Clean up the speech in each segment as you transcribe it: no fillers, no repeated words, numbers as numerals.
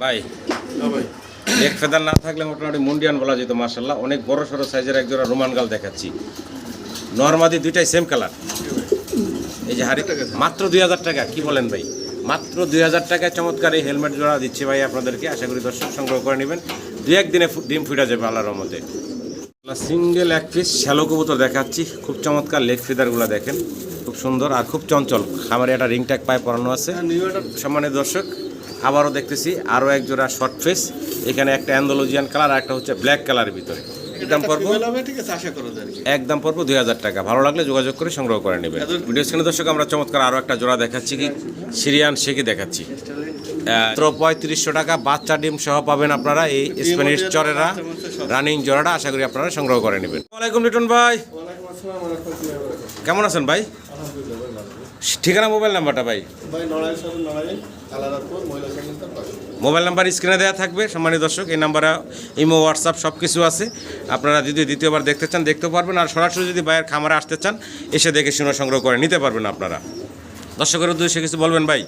ভাই এক ফেদার না থাকলে মোটামুটি মুন্ডিয়ান বলা যেত। মাশাআল্লাহ অনেক বড় সড়ো সাইজের একজোড়া রোমান গাল দেখাচ্ছি। নরমাদি দুইটাই সেম কালার। এই যে হাড়ি মাত্র 2000 টাকা। কি বলেন ভাই? মাত্র 2000 টাকায় চমৎকার এই হেলমেট জোড়া দিচ্ছে ভাই আপনাদেরকে। আশা করি দর্শক সংগ্রহ করে নেবেন। দুই একদিনে ডিম ফুটা যাবে আল্লাহর রহমতে। সিঙ্গেল এক পিস শ্যালো কবুতর দেখাচ্ছি। খুব চমৎকার লেগ ফিদারগুলো দেখেন, খুব সুন্দর আর খুব চঞ্চল। খামারে একটা রিং ট্যাগ পায়ে পরানো আছে। সম্মানিত দর্শক আবারও দেখতেছি আরও এক জোড়া শর্ট ফেস। এখানে একটা অ্যান্ডালুজিয়ান কালার আর একটা হচ্ছে ব্ল্যাক কালারের ভিতরে। একদম পড়বো একদম পড়বো 2000 টাকা। ভালো লাগলে যোগাযোগ করে সংগ্রহ করে নেবেন। ভিডিও স্ক্রিনে দর্শক আমরা চমৎকার আরও একটা জোড়া দেখাচ্ছি, কি সিরিয়ান শেকি দেখাচ্ছি। 3500 টাকা বাচ্চা ডিম সহ পাবেন আপনারা এই স্প্যানিশ চরেরা রানিং জোড়াটা। আশা করি আপনারা সংগ্রহ করে নেবেন। ওয়ালাইকুম লিটন ভাই, কেমন আছেন ভাই? ঠিকানা মোবাইল নাম্বারটা ভাই? মোবাইল নাম্বার স্ক্রিনে দেওয়া থাকবে। সম্মানিত দর্শক এই নাম্বারে ইমো হোয়াটসঅ্যাপ সব কিছু আছে। আপনারা যদি দ্বিতীয়বার দেখতে চান দেখতে পারবেন, আর সরাসরি যদি বাইরের খামারে আসতে চান এসে দেখে শুনে সংগ্রহ করে নিতে পারবেন আপনারা। দর্শকের উদ্দেশ্যে কিছু বলবেন ভাই?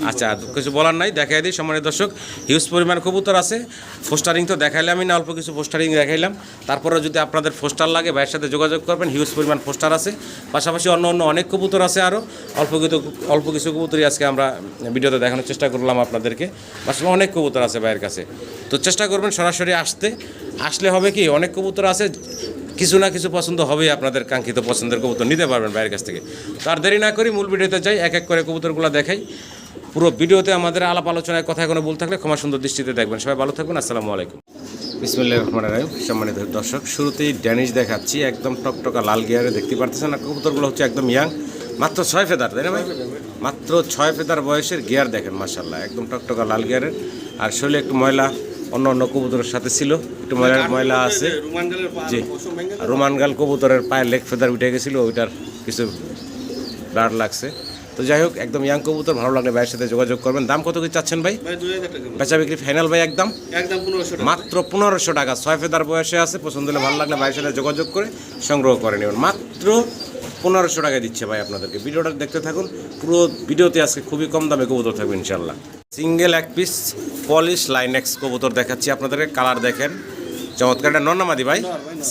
আচ্ছা, কিছু বলার নাই, দেখাই দিই। সম্মানিত দর্শক হিউজ পরিমাণ কবুতর আছে। ফোস্টারিং তো দেখাইলাম আমি না, অল্প কিছু ফোস্টারিং দেখাইলাম। তারপরে যদি আপনাদের ফোস্টার লাগে ভাইয়ের সাথে যোগাযোগ করবেন। হিউজ পরিমাণ ফোস্টার আছে, পাশাপাশি অন্য অনেক কবুতর আছে। আরও অল্প কিছু কবুতরই আজকে আমরা ভিডিওতে দেখানোর চেষ্টা করলাম আপনাদেরকে। আসলে অনেক কবুতর আছে ভাইয়ের কাছে, তো চেষ্টা করবেন সরাসরি আসলে হবে কি অনেক কবুতর আছে, কিছু না কিছু পছন্দ হবেই। আপনাদের কাঙ্ক্ষিত পছন্দের কবুতর নিতে পারবেন বাইরের কাছ থেকে। তো আর দেরি না করি মূল ভিডিওতে যাই, এক এক করে কবুতরগুলো দেখাই। পুরো ভিডিওতে আমাদের আলাপ আলোচনায় কথা কোনো ভুল থাকলে ক্ষমা সুন্দর দৃষ্টিতে দেখবেন। সবাই ভালো থাকবেন। আসসালামু আলাইকুম। বিসমিল্লাহির রহমানির রহিম। সম্মানিত দর্শক শুরুতেই ড্যানিশ দেখাচ্ছি, একদম টকটকা লাল গিয়ারে দেখতে পারতেছেন। আর কবুতরগুলো হচ্ছে একদম ইয়াং, মাত্র 6 ফেদার, তাই না ভাই? মাত্র 6 ফেদার বয়সের গিয়ার দেখেন মাশাআল্লাহ, একদম টকটকা লাল গিয়ারের। আর শরীরে একটু ময়লা অন্য কবুতরের সাথে ছিল, একটু ময়লা আছে। জি, রোমান গাল কবুতরের পায়ে লেগ ফেদার উঠে গেছিলো, ওইটার কিছু ব্লাড লাগছে। তো যাই হোক, একদম ইয়াং কবুতর। ভালো লাগলে ভাইয়ের সাথে যোগাযোগ করবেন। দাম কত কি চাচ্ছেন ভাই? বেচা বিক্রি ফাইনাল ভাই একদম মাত্র 1500 টাকা। 6 ফেদার বয়সে আছে, পছন্দ হলে ভালো লাগলে ভাইয়ের সাথে যোগাযোগ করে সংগ্রহ করে নেবেন। মাত্র 1500 টাকা দিচ্ছে ভাই আপনাদেরকে। ভিডিওটা দেখতে থাকুন, পুরো ভিডিওতে আজকে খুবই কম দামে কবুতর থাকবে ইনশাল্লাহ। সিঙ্গেল এক পিস পলিশ লাইনেক্স কবুতর দেখাচ্ছি আপনাদেরকে। কালার দেখেন চমৎকার। একটা নর না মাদি ভাই?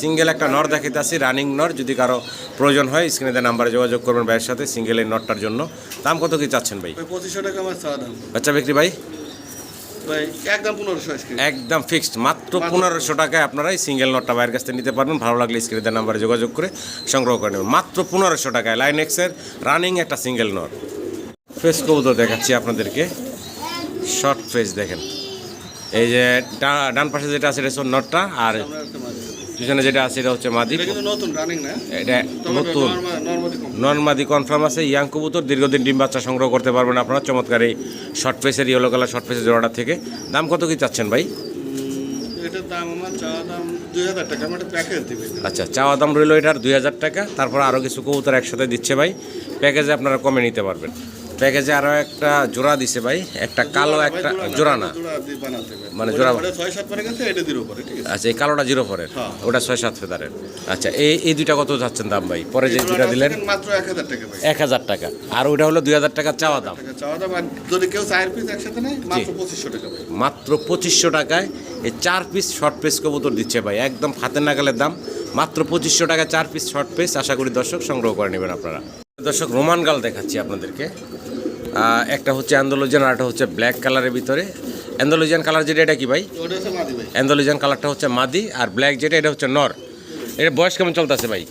সিঙ্গেল একটা নর দেখাতে আসি, রানিং নর। যদি কারো প্রয়োজন হয় স্ক্রিনে দেওয়া নাম্বারে যোগাযোগ করবেন ভাইয়ের সাথে সিঙ্গেল এই নরটার জন্য। দাম কত কি চাচ্ছেন ভাই? 2500 টাকা আমার চাওয়া দাম। বাচ্চা বিক্রি ভাই? একদম 1500, একদম ফিক্সড। মাত্র 1500 টাকায় আপনারা এই সিঙ্গেল নটটা বাইরের কাছ থেকে নিতে পারবেন। ভালো লাগলে স্ক্রিনে দেওয়া নাম্বারে যোগাযোগ করে সংগ্রহ করে নেবেন। মাত্র 1500 টাকায় লাইনেক্সের রানিং একটা সিঙ্গেল নর। ফেস কবুতর দেখাচ্ছি আপনাদেরকে, শর্ট ফেস দেখেন। এই যে ডান পাশে যেটা আছে এটা হচ্ছে নটটা, আর পিছনে যেটা আছে এটা হচ্ছে মাদি। এটা নতুন নর্মাদি কনফার্ম আছে। ইয়াং কবুতর, দীর্ঘদিন ডিম বাচ্চা সংগ্রহ করতে পারবেন আপনারা চমৎকার এই শর্ট ফেসের ইয়েলো কালার শর্ট ফেসের জোড়াটা থেকে। দাম কত কি চাচ্ছেন ভাই? এটার দাম আমার চাওয়া দাম 2000 টাকা। আমার প্যাকেজ দিবেন? আচ্ছা, চাওয়া দাম রইল এটার 2000 টাকা। তারপর আরও কিছু কবুতর একসাথে দিচ্ছে ভাই, প্যাকেজে আপনারা কমে নিতে পারবেন। প্যাকেজে আরও একটা জোড়া দিছে ভাই, একটা কালো একটা জোড়া না মানে জোড়া। আচ্ছা, এই কালোটা 0 ফরের, ওটা 6-7 ফেদারের। আচ্ছা, এই দুইটা কত যাচ্ছেন দাম ভাই? পরে যে দুইটা দিলেন মাত্র 1000 টাকা ভাই। 1000 টাকা। আর ওইটা হলো 2000 টাকা চাওয়া দাম। যদি কেউ 4 পিস একসাথে নেয় মাত্র 2500 টাকা ভাই। মাত্র 2500 টাকায় এই 4 পিস শর্ট পেস কবুতর দিচ্ছে ভাই, একদম হাতের নাগালের দাম। মাত্র 2500 টাকা 4 পিস শর্ট পেস। আশা করি দর্শক সংগ্রহ করে নেবেন আপনারা। দর্শক রোমান গাল দেখাচ্ছি আপনাদেরকে। একটা হচ্ছে অ্যান্ডালুজিয়ান আর একটা হচ্ছে ব্ল্যাক কালারের ভিতরে। অ্যান্ডালুজিয়ান কালার যেটা এটা কি ভাই? অ্যান্ডালুজিয়ান কালারটা হচ্ছে মাদি, আর ব্ল্যাক যেটা এটা হচ্ছে নর। এটা বয়স কেমন চলতেছে ভাই?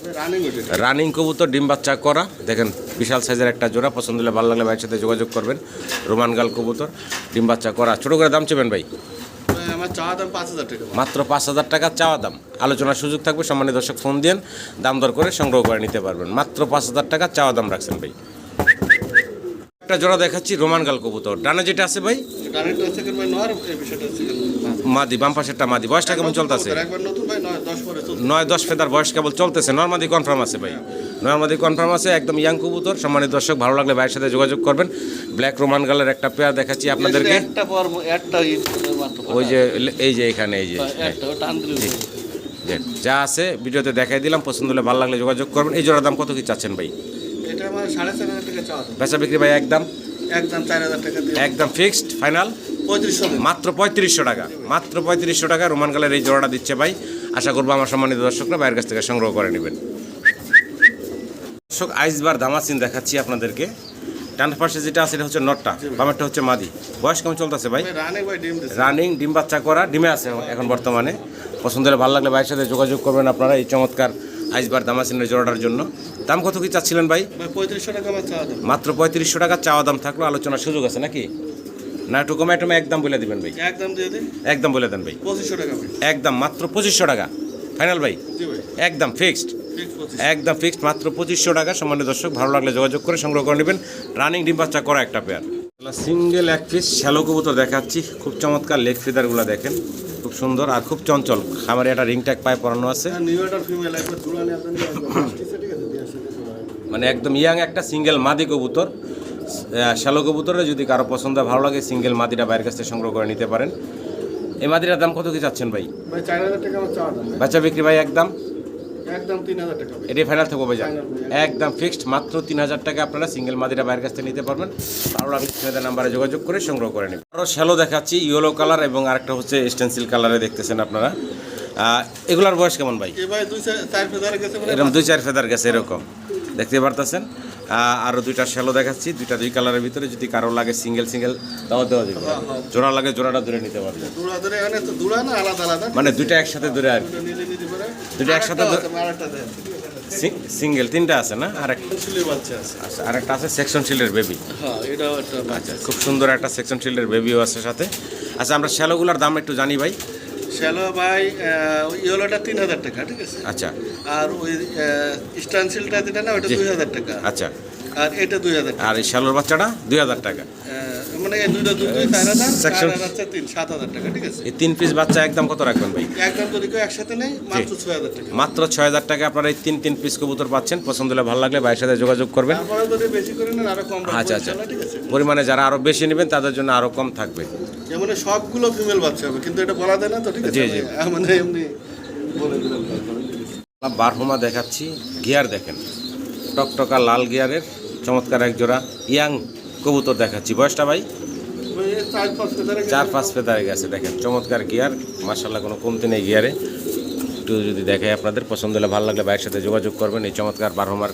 রানিং কবুতর, ডিম বাচ্চা করা দেখেন, বিশাল সাইজের একটা জোড়া। পছন্দ হলে ভালো লাগলে ভাইয়ের সাথে যোগাযোগ করবেন। রোমান গাল কবুতর, ডিম বাচ্চা করা। ছোটো করে দাম চেবেন ভাই? আমার চাওয়া দাম 5000 টাকা। মাত্র 5000 টাকা চাওয়া দাম। আলোচনার সুযোগ থাকবে। সম্মানিত দর্শক ফোন দিন, দাম দর করে সংগ্রহ করে নিতে পারবেন। মাত্র 5000 টাকা চাওয়া দাম রাখছেন ভাই। একটা জোড়া দেখাচ্ছি রোমান গাল কবুতর। ডানে যেটা আছে ভাই মাদি, বাম পাশেরটা মাদি। বয়সটা কেমন চলতেছে? 9-10 ফেদার বয়স কেবল চলতেছে। নর্মাদি কনফার্ম আছে ভাই? নর্মাদি কনফার্ম আছে, একদম ইয়াং কবুতর। সম্মানিত দর্শক ভালো লাগলে ভাইয়ের সাথে যোগাযোগ করবেন। ব্ল্যাক রোমান গালের একটা পেয়ার দেখাচ্ছি আপনাদেরকে। ওই যে এই যে এখানে এই যে যা আছে ভিডিওতে দেখাই দিলাম। পছন্দ হলে ভালো লাগলে যোগাযোগ করবেন। এই জোড়ার দাম কত কি চাচ্ছেন ভাই? এটা আমার 4500 টাকা চাওয়া দাম। বেচা বিক্রি ভাই একদম একদম 4000 টাকা দিয়ে একদম ফিক্সড ফাইনাল 3500 দেন। মাত্র 3500 টাকা, মাত্র 3500 টাকা রোমান কালার এই জোড়াটা দিচ্ছে ভাই। আশা করবো আমার সম্মানিত দর্শকরা ভাইয়ের কাছ থেকে সংগ্রহ করে নেবেন। দর্শক আইসবার দামাসিন দেখাচ্ছি আপনাদেরকে। ডান পাশে যেটা আছে এটা হচ্ছে নটটা, বামেরটা হচ্ছে মাদি। বয়স কেমন চলতেছে ভাই? ভাই রানে ভাই ডিম দিছে। রানিং ডিম বাচ্চা করা, ডিমে আছে এখন বর্তমানে। পছন্দ হলে ভালো লাগলে ভাইয়ের সাথে যোগাযোগ করবেন আপনারা এই চমৎকার আইসবার দামাসিনের জোড়াটার জন্য। দাম কত কি চাচ্ছিলেন ভাই? ভাই 3500 টাকা আমার চাওয়া দাম। মাত্র 3500 টাকা চাওয়া দাম, থাকলো আলোচনার সুযোগ আছে নাকি? না একটু কমে টমে একদম বলে দিবেন ভাই? একদম দিয়ে দিন। একদম বলে দেন ভাই। 2500 টাকা ভাই। একদম মাত্র 2500 টাকা ফাইনাল ভাই। জি ভাই। একদম ফিক্সড, ফিক্স 2500। একদম ফিক্সড মাত্র 2500 টাকা। সম্মানিত দর্শক ভালো লাগলে যোগাযোগ করে সংগ্রহ করে নেবেন। রানিং ডিম বাচ্চা করা একটা পেয়ার। সিঙ্গেল এক পিস শ্যালো কবুতর দেখাচ্ছি, খুব চমৎকার। লেগ ফিদারগুলো দেখেন খুব সুন্দর আর খুব চঞ্চল। খামারে একটা রিং ট্যাগ পায়ে পরানো আছে, আর নিউ অর্ডার ফিমেল একবার জোড়ালে আপনি ঠিক আছে দিয়ে আসলে মানে একদম ইয়াং একটা সিঙ্গেল মাদি কবুতর। শ্যালো কবুতরে যদি কারো পছন্দ হয়, ভালো লাগে, সিঙ্গেল মাদিটা বাইরের কাছ থেকে সংগ্রহ করে নিতে পারেন। এই মাদিটার দাম কত কি চাচ্ছেন ভাই? ভাই 4000 টাকা আমার চাওয়া দাম। বাচ্চা বিক্রি ভাই একদম একদম 3000 টাকা ভাই। এটাই ফাইনাল থাকবো ভাই যান। Final ভাই। একদম ফিক্সড মাত্র 3000 টাকা আপনারা সিঙ্গেল মাদিরা বাইরের কাছ থেকে নিতে পারবেন। ভালো লাগলে আপনাদের নাম্বারে যোগাযোগ করে সংগ্রহ করে নেবেন। আরও শ্যালো দেখাচ্ছি ইয়েলো কালার এবং আরেকটা হচ্ছে স্টেন্সিল কালারে দেখতেছেন আপনারা। এগুলার বয়স কেমন ভাই? এ ভাই 2-4 ফেদার গেছে মানে এরকম 2-4 ফেদার গেছে এরকম দেখতে পারতেছেন। আরও দুইটা শ্যালো দেখাচ্ছি, দুই কালারের ভিতরে। যদি কারো লাগে সিঙ্গেল সিঙ্গেল তাও দেওয়া যাবে, জোড়া লাগে জোড়াটা ধরে নিতে পারবেন। দুড়া ধরে এখানে তো দুড়া না আলাদা আলাদা। মানে দুইটা একসাথে ধরে আর কি। দুটো নিজে নিজে করে। দুটো একসাথে ধরে- আরেকটা দেন। সিঙ্গেল তিনটা আছে না? আরেকটা ফুলের বাচ্চা আছে। আচ্ছা, আরেকটা আছে সেকশন শিল্ডের বেবি। হ্যাঁ এটাও একটা বাচ্চা আছে। খুব সুন্দর একটা সেকশন শিল্ডের বেবিও আছে সাথে। আচ্ছা, আমরা শ্যালোগুলার দাম একটু জানি ভাই। শ্যালো ভাই ইয়েলোটা 3000 টাকা ঠিক আছে। আচ্ছা আর ওই স্টানসিলটা যেটা না ওটা জি। 2000 টাকা। আচ্ছা, আর এটা 2000 টাকা। আর এই শ্যালোর বাচ্চাটা 2000 টাকা। মানে এই দুইটা 4000 Section- আর হচ্ছে 7000 টাকা ঠিক আছে। এই 3 পিস বাচ্চা একদম কত রাখবেন ভাই? একদম যদি কেউ একসাথে নেই মাত্র 6000 টাকা। মাত্র 6000 টাকা আপনারা এই তিন পিস কবুতর পাচ্ছেন। পছন্দ হলে ভালো লাগলে ভাইয়ের সাথে যোগাযোগ করবেন। তারপরে যদি বেশি করে নেন আরো কম রাখবো আচ্ছা আচ্ছা, ইনশাআল্লাহ, ঠিক আছে। পরিমাণে যারা আরো বেশি নেবেন তাদের জন্য আরো কম থাকবে। যেমন সবগুলো ফিমেল বাচ্চা হবে কিন্তু এটা বলা যায় না তো ঠিক আছে। জি, জি। মানে এমনি বলে দিলাম। বারহুমা দেখাচ্ছি, গিয়ার দেখেন টকটকা লাল গিয়ারের চমৎকার এক জোড়া ইয়াং কবুতর দেখাচ্ছি। বয়সটা ভাই? ওই 4-5 ফেদারে 4-5 ফেদারে গেছে। দেখেন চমৎকার গিয়ার, মার্শাল্লাহ কোনো কমতি নেই গিয়ারে। একটু যদি দেখাই আপনাদের, পছন্দ হলে ভালো লাগলে ভাইয়ের সাথে যোগাযোগ করবেন এই চমৎকার বারহুমার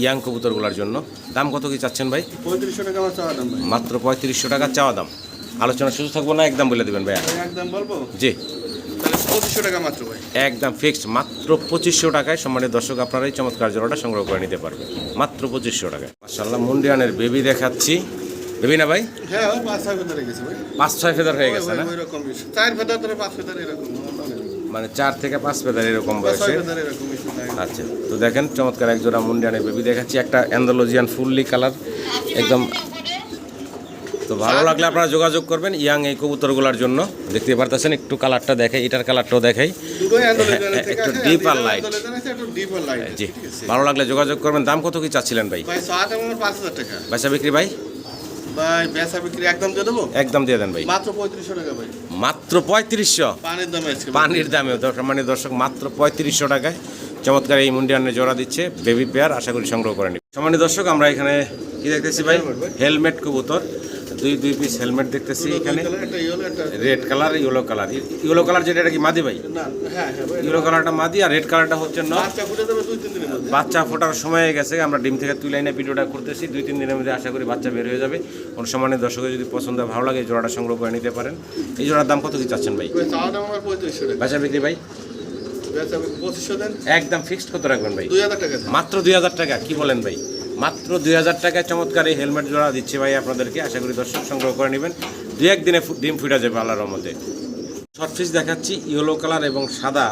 ইয়াং কবুতরগুলোর জন্য। দাম কত কি চাচ্ছেন ভাই? 3500 টাকা আমার চাওয়া দাম ভাই। মাত্র 3500 টাকা চাওয়া দাম। আলোচনার সুযোগ থাকবো না? একদম বলে দেবেন ভাইয়া। একদম বলবো জি, তাহলে 2500 টাকা মাত্র ভাই। একদম ফিক্সড মাত্র 2500 টাকায় সম্মানিত দর্শক আপনারা এই চমৎকার জোড়াটা সংগ্রহ করে নিতে পারবেন মাত্র 2500 টাকায়। মাশাআল্লাহ মুন্ডিয়ানের বেবি দেখাচ্ছি। বেবি না ভাই? হ্যাঁ ওই 5-6 ফেদারে গেছে ভাই। 5-6 ফেদার হয়ে গেছে না? ওই রকম 4 ফেদার ধরে 5 ফেদার এরকম। মানে 4 থেকে 5 ফেদার এরকম 6 বয়সে। ফেদার এরকম ইস্যু নাই। আচ্ছা, তো দেখেন চমৎকার এক জোড়া মুন্ডিয়ানের বেবি দেখাচ্ছি। একটা অ্যান্ডালুজিয়ান ফুললি কালার একদম। তো ভালো লাগলে আপনারা যোগাযোগ করবেন ইয়াং এই কবুতরগুলোর জন্য। দেখতে পারতেছেন একটু কালারটা দেখাই, এটার কালারটাও দেখাই। দুটোই আন্দোলনের থেকে একটু আসে, deeper দুটোই light। আন্দোলনের আছে, একটু ডিপার লাইট। জি, ঠিক আছে ভালো লাগলে যোগাযোগ করবেন। দাম কত কি চাচ্ছিলেন ভাই? ভাই সাত আমার 5000 টাকা। বেচা বিক্রি ভাই? ভাই বেচা বিক্রি একদম দিয়ে দেবো একদম দিয়ে দেন ভাই। মাত্র 3500 টাকা ভাই। মাত্র 3500 পানির দামে আজকে পানির দামে। মানে দর্শক মাত্র 3500 টাকায় চমৎকার এই মুন্ডিয়ানের জোড়া দিচ্ছে বেবি পেয়ার। আশা করি সংগ্রহ করে নিন। সম্মানিত দর্শক আমরা এখানে কি দেখতেছি ভাই? হেলমেট কবুতর, দুই পিস হেলমেট দেখতেছি এখানে। একটা ইয়েলো একটা red colour yellow colour. Yellow colour যেটা, এটা কি মাদি ভাই? না হ্যাঁ হ্যাঁ ভাই। ইয়েলো কালারটা মাদি আর রেড কালারটা হচ্ছে নর। বাচ্চা ফুটে যাবে 2-3 দিনের মধ্যে। বাচ্চা ফোটার সময় হয়ে গেছে, আমরা ডিম থেকে তুলে এনে ভিডিওটা করতেছি। 2-3 দিনের মধ্যে আশা করি বাচ্চা বের হয়ে যাবে। কোন সম্মানিত দর্শকের যদি পছন্দ হয়, ভালো লাগে, এই জোড়াটা সংগ্রহ করে নিতে পারেন। এই জোড়ার দাম কত কি চাচ্ছেন ভাই? ভাই চাওয়া দাম আমার 3500 টাকা। বেচা বিক্রি ভাই? বেচা বিক্রি 2500 দেন। একদম ফিক্সড কত রাখবেন ভাই? 2000 টাকা দেন। মাত্র 2000 টাকা। কি বলেন ভাই? মাত্র 2000 টাকায় চমৎকার এই হেলমেট জোড়া দিচ্ছে ভাই আপনাদেরকে। আশা করি দর্শক সংগ্রহ করে নেবেন। 2-1 দিনে ডিম ফুটা যাবে আল্লাহর রহমতে। শর্ট ফিস দেখাচ্ছি ইয়েলো কালার এবং সাদা।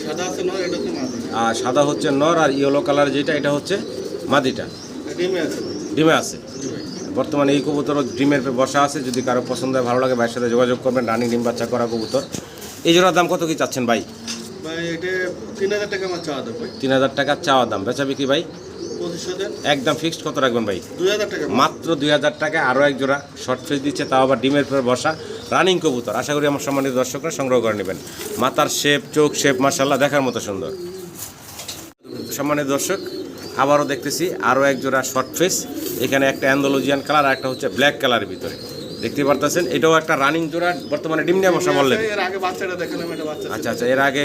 সাদা আছে নয় এটা তো মাঝে। আর সাদা হচ্ছে নর, আর ইয়েলো কালার যেটা এটা হচ্ছে মাদিটা। ডিমে আছে ভাই। ডিমে আছে। জি ভাই। বর্তমানে এই কবুতর ডিমের পে বসা আছে। যদি কারো পছন্দ হয়, ভালো লাগে, ভাইয়ের সাথে যোগাযোগ করবেন। রানিং ডিম বাচ্চা করা কবুতর। এই জোড়ার দাম কত কি চাচ্ছেন ভাই? ভাই এটা 3000 টাকা আমার চাওয়া দাম ভাই। 3000 টাকা চাওয়া দাম। বেচা বিক্রি ভাই? 2500 দেন। একদম ফিক্সড কত রাখবেন ভাই? 2000 টাকা। মাত্র 2000 টাকা। আরও এক জোড়া শর্ট ফিস দিচ্ছে, তাও আবার ডিমের পরে বসা রানিং কবুতর। আশা করি আমার সম্মানিত দর্শকরা সংগ্রহ করে নেবেন। মাথার শেপ, চোখ শেপ মাশাআল্লাহ দেখার মতো সুন্দর। সম্মানিত দর্শক আবারও দেখতেছি আরও এক জোড়া শর্ট ফেস, এখানে একটা অ্যান্ডালুজিয়ান কালার আর একটা হচ্ছে ব্ল্যাক কালারের ভিতরে দেখতে পারতেছেন। এটাও একটা রানিং জোড়া, বর্তমানে ডিম নিয়ে বসা বললেন। এর আগে বাচ্চাটা দেখালাম, এটা বাচ্চা আচ্ছা আচ্ছা, এর আগে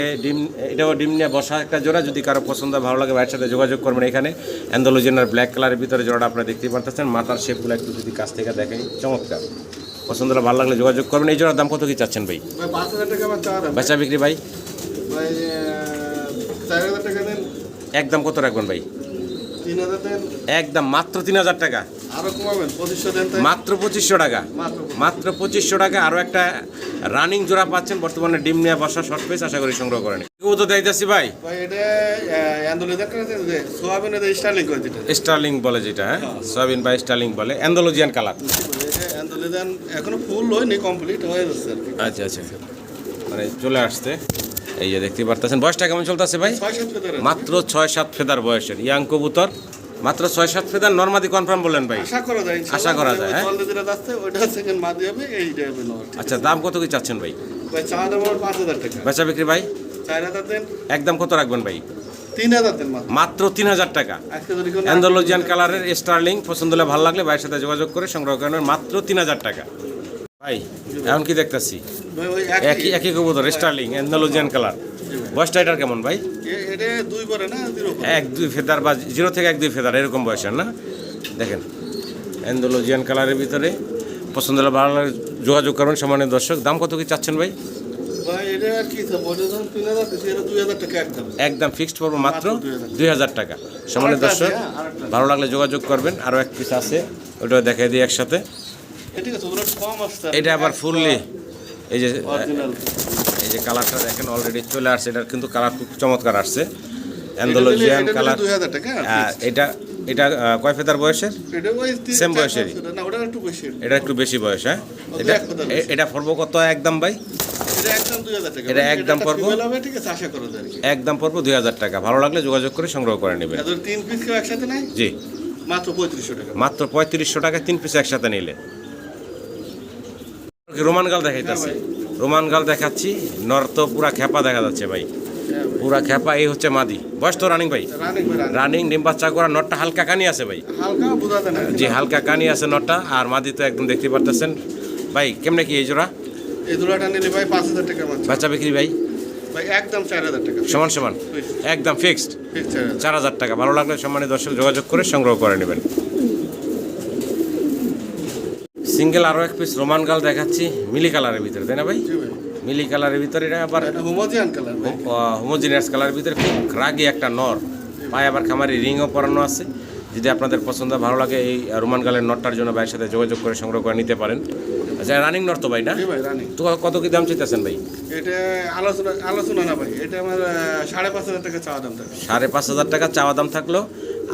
এটাও ডিম নিয়ে বসা একটা জোড়া। যদি কারো পছন্দ ভালো লাগে ভাইয়ের সাথে যোগাযোগ করবেন। এখানে অ্যান্ডালুজিয়ান আর ব্ল্যাক কালারের ভিতরে জোড়াটা আপনারা দেখতেই পারতেছেন। মাথার শেপগুলো একটু যদি কাছ থেকে দেখেন, চমৎকার। পছন্দ হলে ভালো লাগলে যোগাযোগ করবেন। এই জোড়ার দাম কত কি চাচ্ছেন ভাই? ভাই 5,000 টাকা আমার চাওয়া দাম। বেচা বিক্রি ভাই ভাই 4,000 টাকা দেন। একদম কত রাখবেন ভাই? 3,000 দেন। একদম মাত্র 3,000 টাকা, আরো কমাবেন, 2,500 দেন তাই। মাত্র 2,500 টাকা, মাত্র 2,500 টাকা। আরও একটা রানিং জোড়া পাচ্ছেন, বর্তমানে ডিম নিয়ে বসা শর্ট পেস, আশা করি সংগ্রহ করেন। তো দেখতেছি ভাই ভাই এটা অ্যান্ডোলিজান করে দেন, সোয়াবিনের স্টাইলিং করে দিতে। স্টার্লিং বলে যেটা, হ্যাঁ সয়াবিন বা স্টার্লিং বলে, অ্যান্ডালুজিয়ান কালার। এটা অ্যান্ডোলিজান এখনো ফুল হয়নি, কমপ্লিট হয়ে যাচ্ছে আর কি। আচ্ছা আচ্ছা, মানে চলে আসছে। এই যে দেখতে পারতেছেন, বয়সটা কেমন চলতেছে ভাই? 6-7 ফেদার আছে। মাত্র 6-7 ফেদার বয়সের ইয়াং কবুতর, মাত্র 6-7 ফেদার। নরমাদি কনফার্ম বললেন ভাই? আশা করা যায়, আশা করা যায়, হ্যাঁ। জলদি যেটা যাচ্ছে ওইটা সেকেন্ড মাদি হবে, এইটা হবে নর। আচ্ছা, দাম কত কি চাচ্ছেন ভাই? ভাই চাওয়া দাম আমার 5,000 টাকা। বেচা বিক্রি ভাই 4,000 দেন। একদম কত রাখবেন ভাই? 3,000 দেন মাত্র। মাত্র 3,000 টাকা। আজকে যদি কোনো অ্যান্ডালুজিয়ান কালারের স্টার্লিং পছন্দ হলে ভালো লাগলে ভাইয়ের সাথে যোগাযোগ করে সংগ্রহ করেন, মাত্র 3,000 টাকা। ভাই এখন কি দেখতেছি? ভাই ওই একই একই কবুতর স্টার্লিং অ্যান্ডালুজিয়ান কালার। বয়সটা এটার কেমন ভাই? এটা 2 করে না 0 করে। 1-2 ফেদার বা 0 থেকে 1-2 ফেদার এরকম বয়সের না? দেখেন অ্যান্ডালুজিয়ান কালারের ভিতরে, পছন্দ হলে ভালো লাগলে যোগাযোগ করবেন। সম্মানীয় দর্শক, দাম কত কি চাচ্ছেন ভাই? ভাই এটা আর কি স্যার, বড় দাম 3,000 দিছি, এটা 2,000 টাকা একদম। একদম ফিক্সড পড়বো মাত্র 2,000 টাকা। সম্মানীয় দর্শক, ভালো লাগলে যোগাযোগ করবেন। আরও এক পিস আছে, ওটা দেখাই দিই একসাথে। ঠিক আছে, ওগুলো কম আসছে। এটা আবার ফুললি এই যে অরিজিনাল। এই যে কালারটা দেখেন অলরেডি চলে আসছে। এটার কিন্তু কালার খুব চমৎকার আসছে, অ্যান্ডালুজিয়ান কালার। 2,000 টাকা। এটা এটা কয় ফেদার বয়সের? এটা ওই Same বয়সেরই? না, ওটা একটু বেশি। এটা একটু বেশি বয়স, হ্যাঁ। এটা এটা পড়বো কত একদম ভাই? এটা একদম 2,000 টাকা। এটা একদম পড়বো, ফিমেল হবে, ঠিক আছে, আশা করা যায় আর কি। একদম পড়বো 2,000 টাকা। ভালো লাগলে যোগাযোগ করে সংগ্রহ করে নেবেন। এত 3 পিস কেউ একসাথে নাই, জি, মাত্র 3,500 টাকা। মাত্র 3,500 টাকায় 3 পিস একসাথে নিলে। রোমান গাল দেখাইতেছে, রোমান গাল দেখাচ্ছি। নর তো পুরা খেপা দেখা যাচ্ছে ভাই, পুরা খেপা। এই হচ্ছে মাদি। বয়স তো রানিং ভাই? রানিং ভাই, রানিং। রানিং ডিম বাচ্চা করা। নটটা হালকা কানি আছে ভাই, হালকা বোঝা যায় না। জি হালকা কানি আছে নটটা। আর মাদি তো একদম দেখতে পারতেছেন ভাই। কেমনে কি এই জোড়া? এই দুলাটা নিলে ভাই 5,000 টাকা মাত্র। বাচ্চা বিক্রি ভাই ভাই একদম 4,000 টাকা। সমান সমান, একদম ফিক্সড ঠিক 4,000। 4,000 টাকা। ভালো লাগলে সম্মানিত দর্শক যোগাযোগ করে সংগ্রহ করে নেবেন। সিঙ্গেল আরও এক পিস রোমান গাল দেখাচ্ছি, মিলি কালারের ভিতরে, তাই না ভাই? জি ভাই। মিলি কালারের ভিতরে। এটা আবার এটা হোমোজিয়ান কালার ভাই। হোমোজিনিয়াস কালারের ভিতরে, খুব রাগি একটা নর। পায়ে আবার খামারি রিংও পরানো আছে। যদি আপনাদের পছন্দ ভালো লাগে এই রোমান গালের নটটার জন্য ভাইয়ের সাথে যোগাযোগ করে সংগ্রহ করে নিতে পারেন। আচ্ছা, রানিং নর তো ভাই না? জি ভাই, রানিং। তো কত কি দাম চাইতেছেন ভাই? এটা আলোচনা না ভাই, এটা আমার 5,500 টাকা চাওয়া দাম থাকে। 5,500 টাকা চাওয়া দাম থাকলেও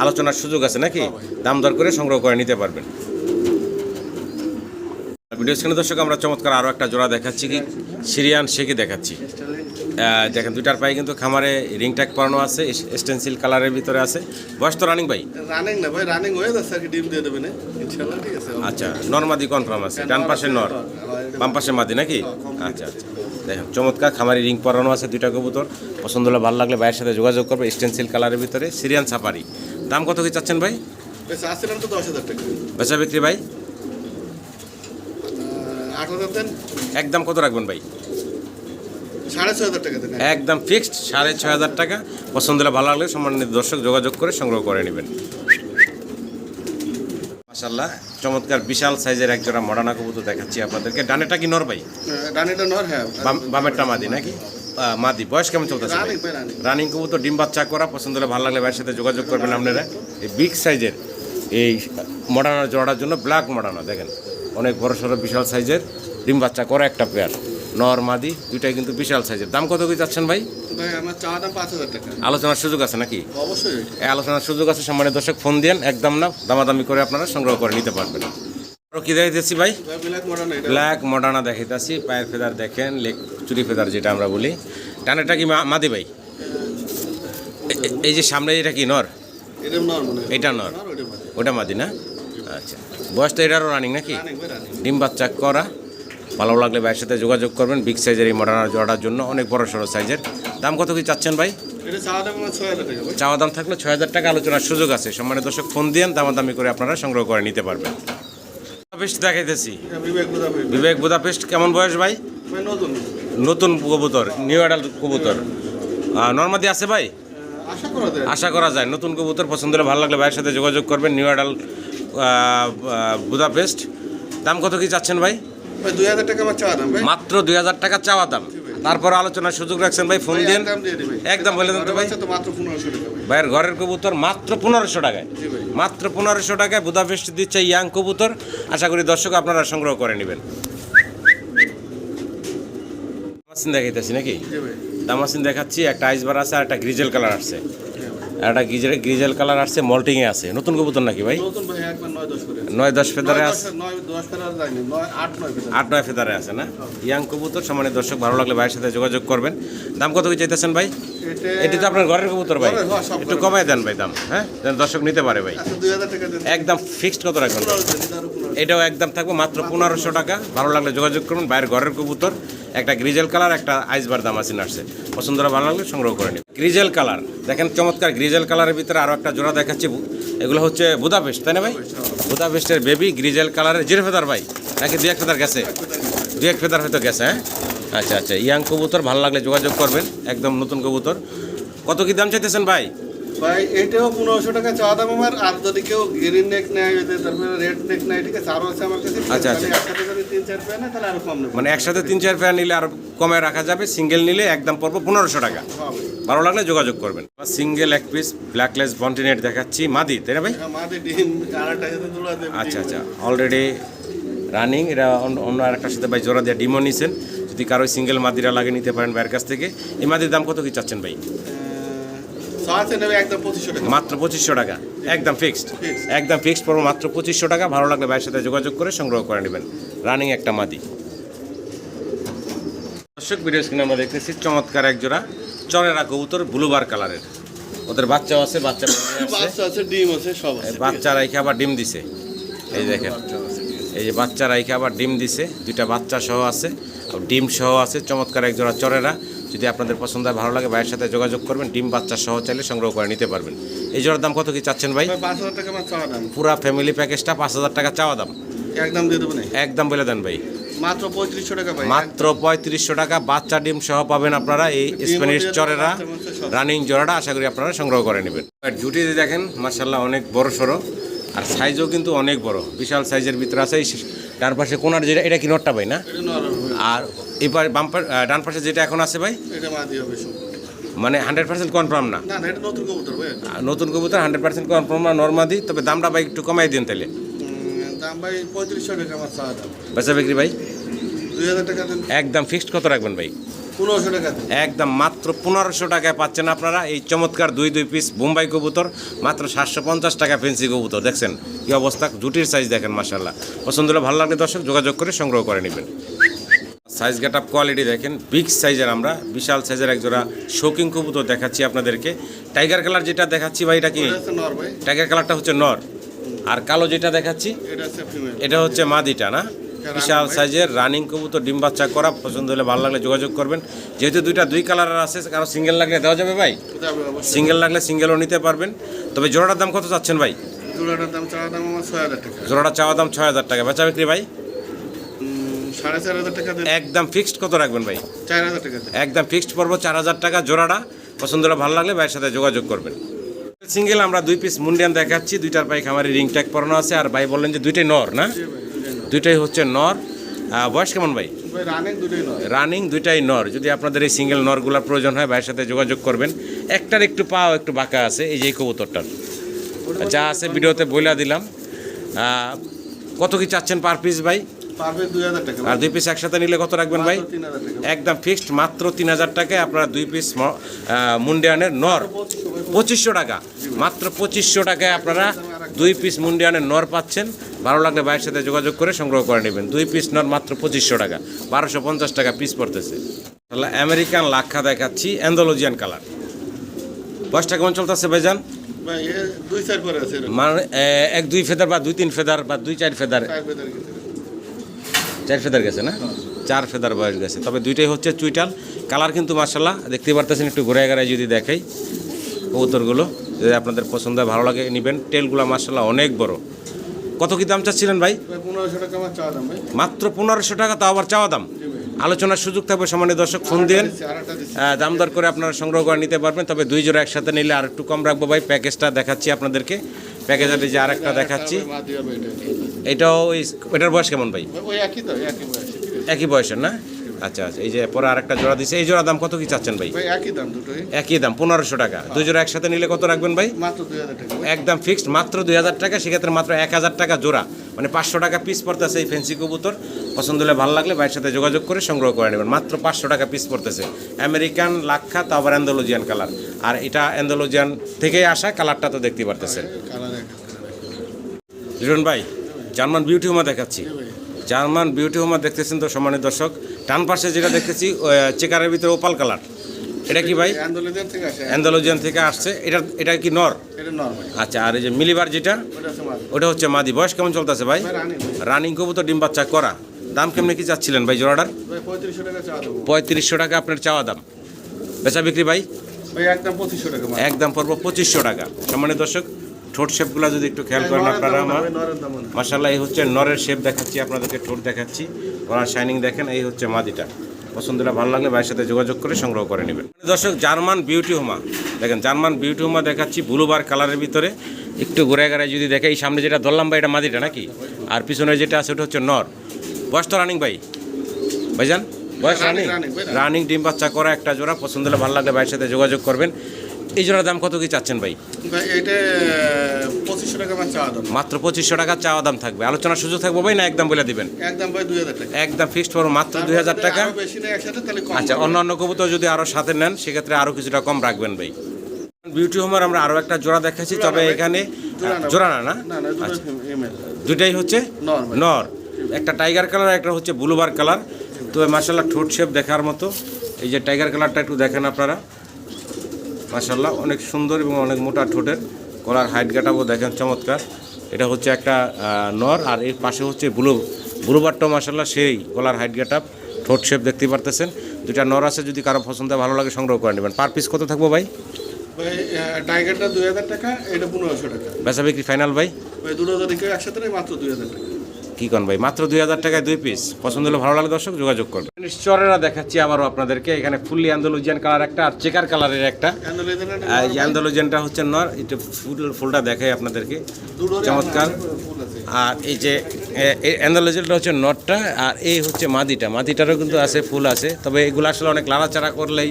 আলোচনার সুযোগ আছে নাকি? দাম দর করে সংগ্রহ করে নিতে পারবেন। ভিডিও স্ক্রিনে দর্শক আমরা চমৎকার আরও একটা জোড়া দেখাচ্ছি, কি সিরিয়ান শেকি দেখাচ্ছি। দেখেন দুইটার পায়ে কিন্তু খামারে রিং ট্যাগ পরানো আছে, স্টেনসিল কালারের ভিতরে আছে। বয়স তো রানিং ভাই? রানিং না ভাই, রানিং হয়ে যাচ্ছে আর কি, ডিম দিয়ে দেবে না ইনশাআল্লাহ, ঠিক আছে। আচ্ছা, নরমাদি কনফার্ম আছে। ডান পাশে নর, বাম পাশে মাদি নাকি? আচ্ছা আচ্ছা, দেখেন চমৎকার খামারি রিং পরানো আছে দুইটা কবুতর। পছন্দ হলে ভালো লাগলে ভাইয়ের সাথে যোগাযোগ করবে। স্টেনসিল কালারের ভিতরে সিরিয়ান সাফারি। দাম কত কি চাচ্ছেন ভাই? বেশ আসছিলাম তো 10,000 টাকা। বেচা বিক্রি ভাই 8,000 দেন। একদম কত রাখবেন ভাই? 6,500 টাকা দেন। একদম ফিক্সড 6,500 টাকা। পছন্দ হলে ভালো লাগলে সম্মানিত দর্শক যোগাযোগ করে সংগ্রহ করে নেবেন। মাশাআল্লাহ, চমৎকার বিশাল সাইজের এক জোড়া মডানা কবুতর দেখাচ্ছি আপনাদেরকে। ডানেটা কি নর ভাই? রানিটা নর, হ্যাঁ। বামেরটা মাদি নাকি? মাদি। বয়স কেমন চলতেছে? রানিং ভাই, রানিং। রানিং কবুতর, ডিম বাচ্চা করা। পছন্দ হলে ভালো লাগলে ভাইয়ের সাথে যোগাযোগ করবেন আপনারা। এই বিগ সাইজের এই মডানা জোড়ার জন্য, ব্ল্যাক মডানা দেখেন, অনেক বড় সড়ো বিশাল সাইজের ডিম বাচ্চা করা একটা পেয়ার। নর মাদি দুইটাই কিন্তু বিশাল সাইজের। দাম কত কি চাচ্ছেন ভাই? ভাই আমার চাওয়া দাম 5,000 টাকা। আলোচনার সুযোগ আছে নাকি? অবশ্যই। এই আলোচনার সুযোগ আছে। সম্মানিত দর্শক ফোন দেন, একদম না দামাদামি করে আপনারা সংগ্রহ করে নিতে পারবেন। আরও কি দেখাইতেছি ভাই? ব্ল্যাক মডার্ন, এটা ব্ল্যাক মডার্না দেখাইতেছি। পায়ের ফেদার দেখেন, লেগ চুরি ফেদার যেটা আমরা বলি। টানেটা কি মাদি ভাই? এই যে সামনে এটা কি নর? এটা নর মনে হয়। এটা নর, ওটা মাদি। ওটা মাদি না? আচ্ছা, বয়সটা এটারও রানিং নাকি? রানিং ভাই, রানিং। ডিম বাচ্চা করা। ভালো লাগলে ভাইয়ের সাথে যোগাযোগ করবেন। বিগ সাইজের এই মডার্না জোড়াটার জন্য, অনেক বড় সড়ো সাইজের। দাম কত কি চাচ্ছেন ভাই? এটা চাওয়া দাম আমার 6,000 টাকা ভাই। চাওয়া দাম থাকলে 6,000 টাকা আলোচনার সুযোগ আছে। সম্মানিত দর্শক ফোন দিয়েন, দামাদামি করে আপনারা সংগ্রহ করে নিতে পারবেন। বুদাপেস্ট দেখাইতেছি, এটা বিবেক বুদাপেস্ট। বিবেক বুদাপেস্ট কেমন বয়স ভাই? ভাই নতুন। নতুন কবুতর, নিউ অ্যাডাল্ট কবুতর। নরমাদি আছে ভাই? আশা করা যায়। আশা করা যায়। নতুন কবুতর পছন্দ হলে ভালো লাগলে ভাইয়ের সাথে যোগাযোগ করবেন। New adult Budapest. দাম কত কি চাচ্ছেন ভাই? ভাই 2,000 টাকা আমার চাওয়া দাম ভাই। মাত্র 2,000 টাকা চাওয়া দাম। তারপর আলোচনার সুযোগ রাখছেন ভাই, ফোন দিন। একদম দিয়ে দিবেন। একদম বলে দেন তো ভাই। তো মাত্র 1500 টাকা ভাই। ভাইয়ের ঘরের কবুতর মাত্র 1500 টাকায়। জি ভাই। মাত্র 1500 টাকায় বুদাপেস্ট দিচ্ছে ইয়াং কবুতর। আশা করি দর্শক আপনারা সংগ্রহ করে নেবেন। দামাসিন দেখাইতেছি নাকি? জি ভাই। দামাসিন দেখাচ্ছি, একটা আইসবার আছে আর একটা গ্রিজেল কালার আসছে। জি ভাই। আর একটা গ্রিজেল কালার আসছে, মল্টিংয়ে আছে। নতুন কবুতর নাকি ভাই? নতুন ভাই একবার 9-10 করে। 9-10 ফেদারে আছে। 9-10 করে আর যায়নি। 8-9 করে। 8-9 ফেদারে আছে না? ইয়াং কবুতর। সম্মানিত দর্শক ভালো লাগলে ভাইয়ের সাথে যোগাযোগ করবেন। দাম কত কি চাইতেছেন ভাই? এটি তো আপনার ঘরের কবুতর ভাই। ঘরের, হ্যাঁ, সব একটু ঘরের। কমায় দেন ভাই দাম, হ্যাঁ, যেন দর্শক নিতে পারে ভাই। আচ্ছা 2,000 টাকা দেন। একদম ফিক্সড কত রাখবেন? 1500। এটাও একদম থাকবে মাত্র 1500 টাকা। ভালো লাগলে যোগাযোগ করুন। বাইরের ঘরের কবুতর, একটা গ্রিজেল কালার, একটা আইসবার দামাসিন আসছে। পছন্দ হলে ভালো লাগলে সংগ্রহ করে নিন। গ্রিজেল কালার দেখেন, চমৎকার গ্রিজেল কালারের ভিতরে আরও একটা জোড়া দেখাচ্ছি। এগুলো হচ্ছে বুদাপেস্ট, তাই না ভাই? বুদাপেস্টের বেবি গ্রিজেল কালারের। জিরো ফেদার ভাই নাকি 2-1 ফেদার গেছে? 2-1 ফেদার হয়তো গেছে, হ্যাঁ। আচ্ছা আচ্ছা, ইয়াং কবুতর। ভালো লাগলে যোগাযোগ করবেন। একদম নতুন কবুতর। কত কি দাম চাইতেছেন ভাই? ভাই এটাও 1500 টাকা চাওয়া দাম আমার। আর যদি কেউ গ্রিন নেক নেয়, তারপরে রেড নেক নেয়, ঠিক আছে, আরও আছে আমার কাছে। আচ্ছা, আচ্ছা। তাহলে একসাথে যদি 3-4 পেয়ে নেয় তাহলে আরো কম নেবে। মানে একসাথে 3-4 পেয়ার নিলে আরও কমে রাখা যাবে। সিঙ্গেল নিলে একদম পড়বো 1500 টাকা। হবে। ভালো লাগলে যোগাযোগ করবেন। সিঙ্গেল এক পিস ব্ল্যাকলেস বন্টিনেট দেখাচ্ছি, মাদি, তাই না ভাই? হ্যাঁ, মাঝে ডিম আরেকটা সাথে জোড়া দেবে। আচ্ছা আচ্ছা, অলরেডি রানিং। এরা অন্য আরেকটার সাথে ভাই জোড়া দিয়ে ডিমও নিছেন। যদি কারো সিঙ্গেল মাদিরা লাগে নিতে পারেন ভাইয়ের কাছ থেকে। এই মাদির দাম কত কি চাচ্ছেন ভাই? সাথে নেবে একদম 2500 টাকা। মাত্র 2500 টাকা। একদম ফিক্সড। Fixed। একদম ফিক্সড পড়বো মাত্র 2500 টাকা। ভালো লাগলে ভাইয়ের সাথে যোগাযোগ করে সংগ্রহ করে নেবেন। রানিং একটা মাদি। দর্শক ভিডিও স্ক্রিনে আমরা দেখতেছি চমৎকার এক জোড়া চরেরা কবুতর, ব্লুবার কালারের। ওদের বাচ্চাও আছে, বাচ্চা বাচ্চা আছে, ডিম আছে, সব আছে। বাচ্চা রাইখে আবার ডিম দিছে। এই দেখেন, বাচ্চা আছে, ডিম আছে। এই যে বাচ্চা রাইখে আবার ডিম দিছে। 2টা বাচ্চা সহ আছে, ডিম সহ আছে। চমৎকার এক জোড়া চরেরা। যদি আপনাদের পছন্দ হয়, ভালো লাগে, ভাইয়ের সাথে যোগাযোগ করবেন। ডিম বাচ্চা সহ চাইলে সংগ্রহ করে নিতে পারবেন। এই জোড়ার দাম কত কি চাচ্ছেন ভাই? ভাই 5000 টাকা আমার চাওয়া দাম। পুরা ফ্যামিলি প্যাকেজটা 5000 টাকা চাওয়া দাম। একদম দিয়ে দেবো না। একদম বলে দেন ভাই। মাত্র 3500 টাকা ভাই। মাত্র 3500 টাকা বাচ্চা ডিম সহ পাবেন আপনারা এই স্প্যানিশ চরেরা রানিং জোড়াটা। আশা করি আপনারা সংগ্রহ করে নেবেন। জুটি দেখেন মাশাআল্লাহ অনেক বড় সড়ো, আর সাইজও কিন্তু অনেক বড়, বিশাল সাইজের ভিতরে আছে। এই ডান পাশে কোনার যেটা, এটা কি নটটা ভাই না? এটা নরম হবে। আর এবার ডান পাশে যেটা এখন আছে ভাই, এটা মাদি হবে সব। মানে 100% কনফার্ম না? না না, এটা নতুন কবুতর ভাই। নতুন কবুতর 100% কনফার্ম না, নরমাদি। তবে দামটা ভাই একটু কমাই দিন তাহলে। দাম ভাই 3500 টাকা আমার চাওয়া দাম। বেচা বিক্রি ভাই 2000 টাকা দেন। একদম ফিক্সড কত রাখবেন ভাই? 1500 টাকা দেন। একদম মাত্র 1500 টাকায় পাচ্ছেন আপনারা এই চমৎকার 2 পিস বোম্বাই কবুতর। মাত্র 750 টাকা ফেন্সি কবুতর। দেখছেন কি অবস্থা, জুটির সাইজ দেখেন মাশাআল্লাহ। পছন্দ হলে ভালো লাগলে দর্শক যোগাযোগ করে সংগ্রহ করে নেবেন। সাইজ গেট আপ কোয়ালিটি দেখেন, বিগ সাইজের। আমরা বিশাল সাইজের এক জোড়া শৌকিং কবুতর দেখাচ্ছি আপনাদেরকে। টাইগার কালার যেটা দেখাচ্ছি ভাই, এটা কি? এটা হচ্ছে নর ভাই। টাইগার কালারটা হচ্ছে নর, আর কালো যেটা দেখাচ্ছি এটা হচ্ছে ফিমেল। এটা হচ্ছে মাদিটা না? বিশাল সাইজের রানিং কবুতর, ডিম বাচ্চা করা। পছন্দ হলে ভালো লাগলে যোগাযোগ করবেন। যেহেতু 2 কালারের আছে, কারো সিঙ্গেল লাগলে দেওয়া যাবে ভাই? যাবে অবশ্যই। সিঙ্গেল লাগলে সিঙ্গেলও নিতে পারবেন। তবে জোড়াটার দাম কত চাচ্ছেন ভাই? জোড়াটার দাম চাওয়া দাম আমার 6000 টাকা। জোড়াটা চাওয়া দাম 6000 টাকা। বেচা বিক্রি ভাই 4500 টাকা দেন। একদম ফিক্সড কত রাখবেন ভাই? 4000 টাকা দেন। একদম ফিক্সড পড়বো 4000 টাকা জোড়াটা। পছন্দ হলে ভালো লাগলে ভাইয়ের সাথে যোগাযোগ করবেন। সিঙ্গেল আমরা 2 পিস মুন্ডিয়ান দেখাচ্ছি। 2টার পায়ে খামারি রিং ট্যাগ পরানো আছে। আর ভাই বললেন যে 2টাই নর না? জি ভাই, দুটোই নর। 2টাই হচ্ছে নর। বয়স কেমন ভাই? ভাই রানিং দুটোই নর। রানিং 2টাই নর। যদি আপনাদের এই সিঙ্গেল নরগুলোর প্রয়োজন হয়, ভাইয়ের সাথে যোগাযোগ করবেন। একটার একটু পাও একটু বাঁকা আছে, এই যে এই কবুতরটার যা আছে ভিডিওতে বইলা দিলাম। কত কি চাচ্ছেন পার পিস ভাই? পারবে 2000 টাকা। আর 2 পিস একসাথে নিলে কত রাখবেন ভাই? মাত্র 3000 টাকা। একদম ফিক্সড মাত্র 3000 টাকায় আপনারা 2 পিস মুন্ডিয়ানের নর 2500 টাকা। মাত্র 2500 টাকায় আপনারা 2 পিস মুন্ডিয়ানের নর পাচ্ছেন। ভালো লাগলে ভাইয়ের সাথে যোগাযোগ করে সংগ্রহ করে নেবেন। 2 পিস নর মাত্র 2500 টাকা, 1250 টাকা পিস পড়তেছে। তাহলে আমেরিকান লাক্ষা দেখাচ্ছি, অ্যান্ডালুজিয়ান কালার। বয়সটা কেমন চলতেছে ভাইজান? ভাই এ 2-4 করে আছে এরকম। মানে 1-2 ফেদার বা 2-3 ফেদার বা 2-4 ফেদার? 4 ফেদার গেছে। 4 ফেদার গেছে না? 4 ফেদার বয়স গেছে। তবে 2টাই হচ্ছে চুইটাল। কালার কিন্তু মাশাআল্লাহ দেখতে পারতেছেন, একটু ঘুরে ঘুরে যদি দেখাই কবুতরগুলো, যদি আপনাদের পছন্দ হয় ভালো লাগে নেবেন। টেলগুলো মাশাআল্লাহ অনেক বড়। কত কি দাম চাচ্ছিলেন ভাই? ভাই 1500 টাকা আমার চাওয়া দাম ভাই। মাত্র 1500 টাকা, তাও আবার চাওয়া দাম। আলোচনার সুযোগ থাকবে, সম্মানিত দর্শক ফোন দিন, আরেকটা দিচ্ছি। দাম দর করে আপনারা সংগ্রহ করে নিতে পারবেন। তবে 2 জোড়া একসাথে নিলে আর একটু কম রাখবো ভাই। প্যাকেজটা দেখাচ্ছি আপনাদেরকে, প্যাকেজের যে আরেকটা দেখাচ্ছি, মাদি হবে এটা। এটাও এটার বয়স কেমন ভাই? ওই একই তো, একই বয়সী, ঠিক আছে? একই বয়সের না? আচ্ছা আচ্ছা, এই যে পরে আরেকটা জোড়া দিচ্ছে, এই জোড়া দাম কত কি চাচ্ছেন ভাই? ভাই একই দাম দুটোই, একই দাম 1500 টাকা। 2 জোড়া একসাথে নিলে কত রাখবেন ভাই? মাত্র 2000 টাকা ভাই। একদম ফিক্সড মাত্র 2000 টাকা। সেক্ষেত্রে মাত্র 1000 টাকা জোড়া, মানে 500 টাকা পিস পড়তেছে এই ফেন্সি কবুতর। পছন্দ হলে ভালো লাগলে ভাইয়ের সাথে যোগাযোগ করে সংগ্রহ করে নেবেন। মাত্র 500 টাকা পিস পড়তেছে। আমেরিকান লাক্ষা, তা আবার অ্যান্ডালুজিয়ান কালার, আর এটা অ্যান্ডালুজিয়ান থেকেই আসা। কালারটা তো দেখতে পারতেছেন। কালার এক। লিটন ভাই, জার্মান বিউটি হোমা দেখাচ্ছি। জার্মান বিউটি হোমা দেখতেছেন তো সম্মানিত দর্শক। ডান পাশে যেটা দেখতেছি চেকারের ভিতরে ওপাল কালার, এটা কি ভাই? আন্দোলন থেকে আসে। অ্যান্ডালুজিয়ান থেকে আসছে। এটা কি নর? এটা নরমাল। আচ্ছা, আর এই যে মিলিবার যেটা, ওটা আছে মাদি। ওটা হচ্ছে মাদি। বয়স কেমন চলতেছে ভাই? ভাই রানী ভাই। রানিং কবুতর, ডিম বাচ্চা করা। দাম কেমনে কি চাচ্ছিলেন ভাই জোড়াটার? ভাই 3500 টাকা চাওয়া দেবো। 3500 টাকা আপনার চাওয়া দাম। বেচা বিক্রি ভাই? ভাই একদম 2500 টাকা মাত্র। একদম পড়বো 2500 টাকা। সম্মানিত দর্শক, ঠোঁট শেপগুলো যদি একটু খেয়াল করেন আপনারা, আমার নরের দাম না। মাশাআল্লাহ এই হচ্ছে নরের শেপ দেখাচ্ছি আপনাদেরকে, ঠোঁট দেখাচ্ছি, গলার শাইনিং দেখেন। এই হচ্ছে মাদিটা। পছন্দটা ভালো লাগলে ভাইয়ের সাথে যোগাযোগ করে সংগ্রহ করে নেবেন। দর্শক, জার্মান বিউটি হোমা দেখেন, জার্মান বিউটি হোমা দেখাচ্ছি ব্লুবার কালারের ভিতরে। একটু ঘুরে ঘুরে যদি দেখে, এই সামনে যেটা ধরলাম ভাই এটা মাদিটা নাকি, আর পিছনে যেটা আছে ওটা হচ্ছে নর। বয়স তো রানিং ভাই, ভাইজান বয়স রানিং? রানিং ডিম বাচ্চা করা একটা জোড়া। পছন্দ হলে ভালো লাগলে ভাইয়ের সাথে যোগাযোগ করবেন। এই জোড়ার দাম কত কি চাচ্ছেন ভাই? ভাই এটা 2500 টাকা আমার চাওয়া দাম। মাত্র 2500 টাকা চাওয়া দাম থাকবে। আলোচনার সুযোগ থাকবে ভাই, না একদম বলে দিবেন? একদম ভাই 2000 টাকা। একদম ফিক্সড করবো মাত্র 2000 টাকা। আরো বেশি না একসাথে তাহলে কম। আচ্ছা, অন্য কবুতর যদি আরো সাথে নেন সেক্ষেত্রে আরো কিছুটা কম রাখবেন ভাই। বিউটি হোমার আমরা আরো একটা জোড়া দেখাচ্ছি, তবে এখানে জোড়া না, না না দুটো আচ্ছা, ফিমেল। দুটাই হচ্ছে নরমাল। নর। একটা টাইগার কালার, একটা হচ্ছে ব্লুবার কালার। তো মাশাআল্লাহ ঠোঁট শেপ দেখার মতো। এই যে টাইগার কালারটা একটু দেখেন আপনারা, মাশাআল্লাহ অনেক সুন্দর এবং অনেক মোটা ঠোঁটের। গলার হাইট গাটাও দেখেন চমৎকার। এটা হচ্ছে একটা নর, আর এর পাশে হচ্ছে ব্লুবারটাও মাশাআল্লাহ সেই গলার হাইট গাটাপ, ঠোঁট শেপ দেখতে পারতেছেন। দুটা নর আছে, যদি কারো পছন্দ ভালো লাগে সংগ্রহ করে নেবেন। পার পিস কত থাকবো ভাই? ভাই টাইগারটা 2000 টাকা, এটা 1500 টাকা। বেচা বিক্রি ফাইনাল ভাই? ভাই দুটো যদি কেউ একসাথে নেয় মাত্র 2000 টাকা। কি কন ভাই, মাত্র 2000 টাকায় 2 পিস। পছন্দ হলে ভালো লাগলে দর্শক যোগাযোগ করবেন। চরেরা দেখাচ্ছি আবারও আপনাদেরকে। এখানে ফুললি অ্যান্ডালুজিয়ান কালার একটা, আর চেকার কালারের একটা। এই অ্যান্ডালুজিয়ানটা হচ্ছে নর। এটা ফুলটা দেখাই আপনাদেরকে, চমৎকার। আর এই যে অ্যান্ডালুজিয়ানটা হচ্ছে নরটা, আর এই হচ্ছে মাদিটা। মাদিটারও কিন্তু আছে, ফুল আছে, তবে এগুলো আসলে অনেক লাড়াচাড়া করলেই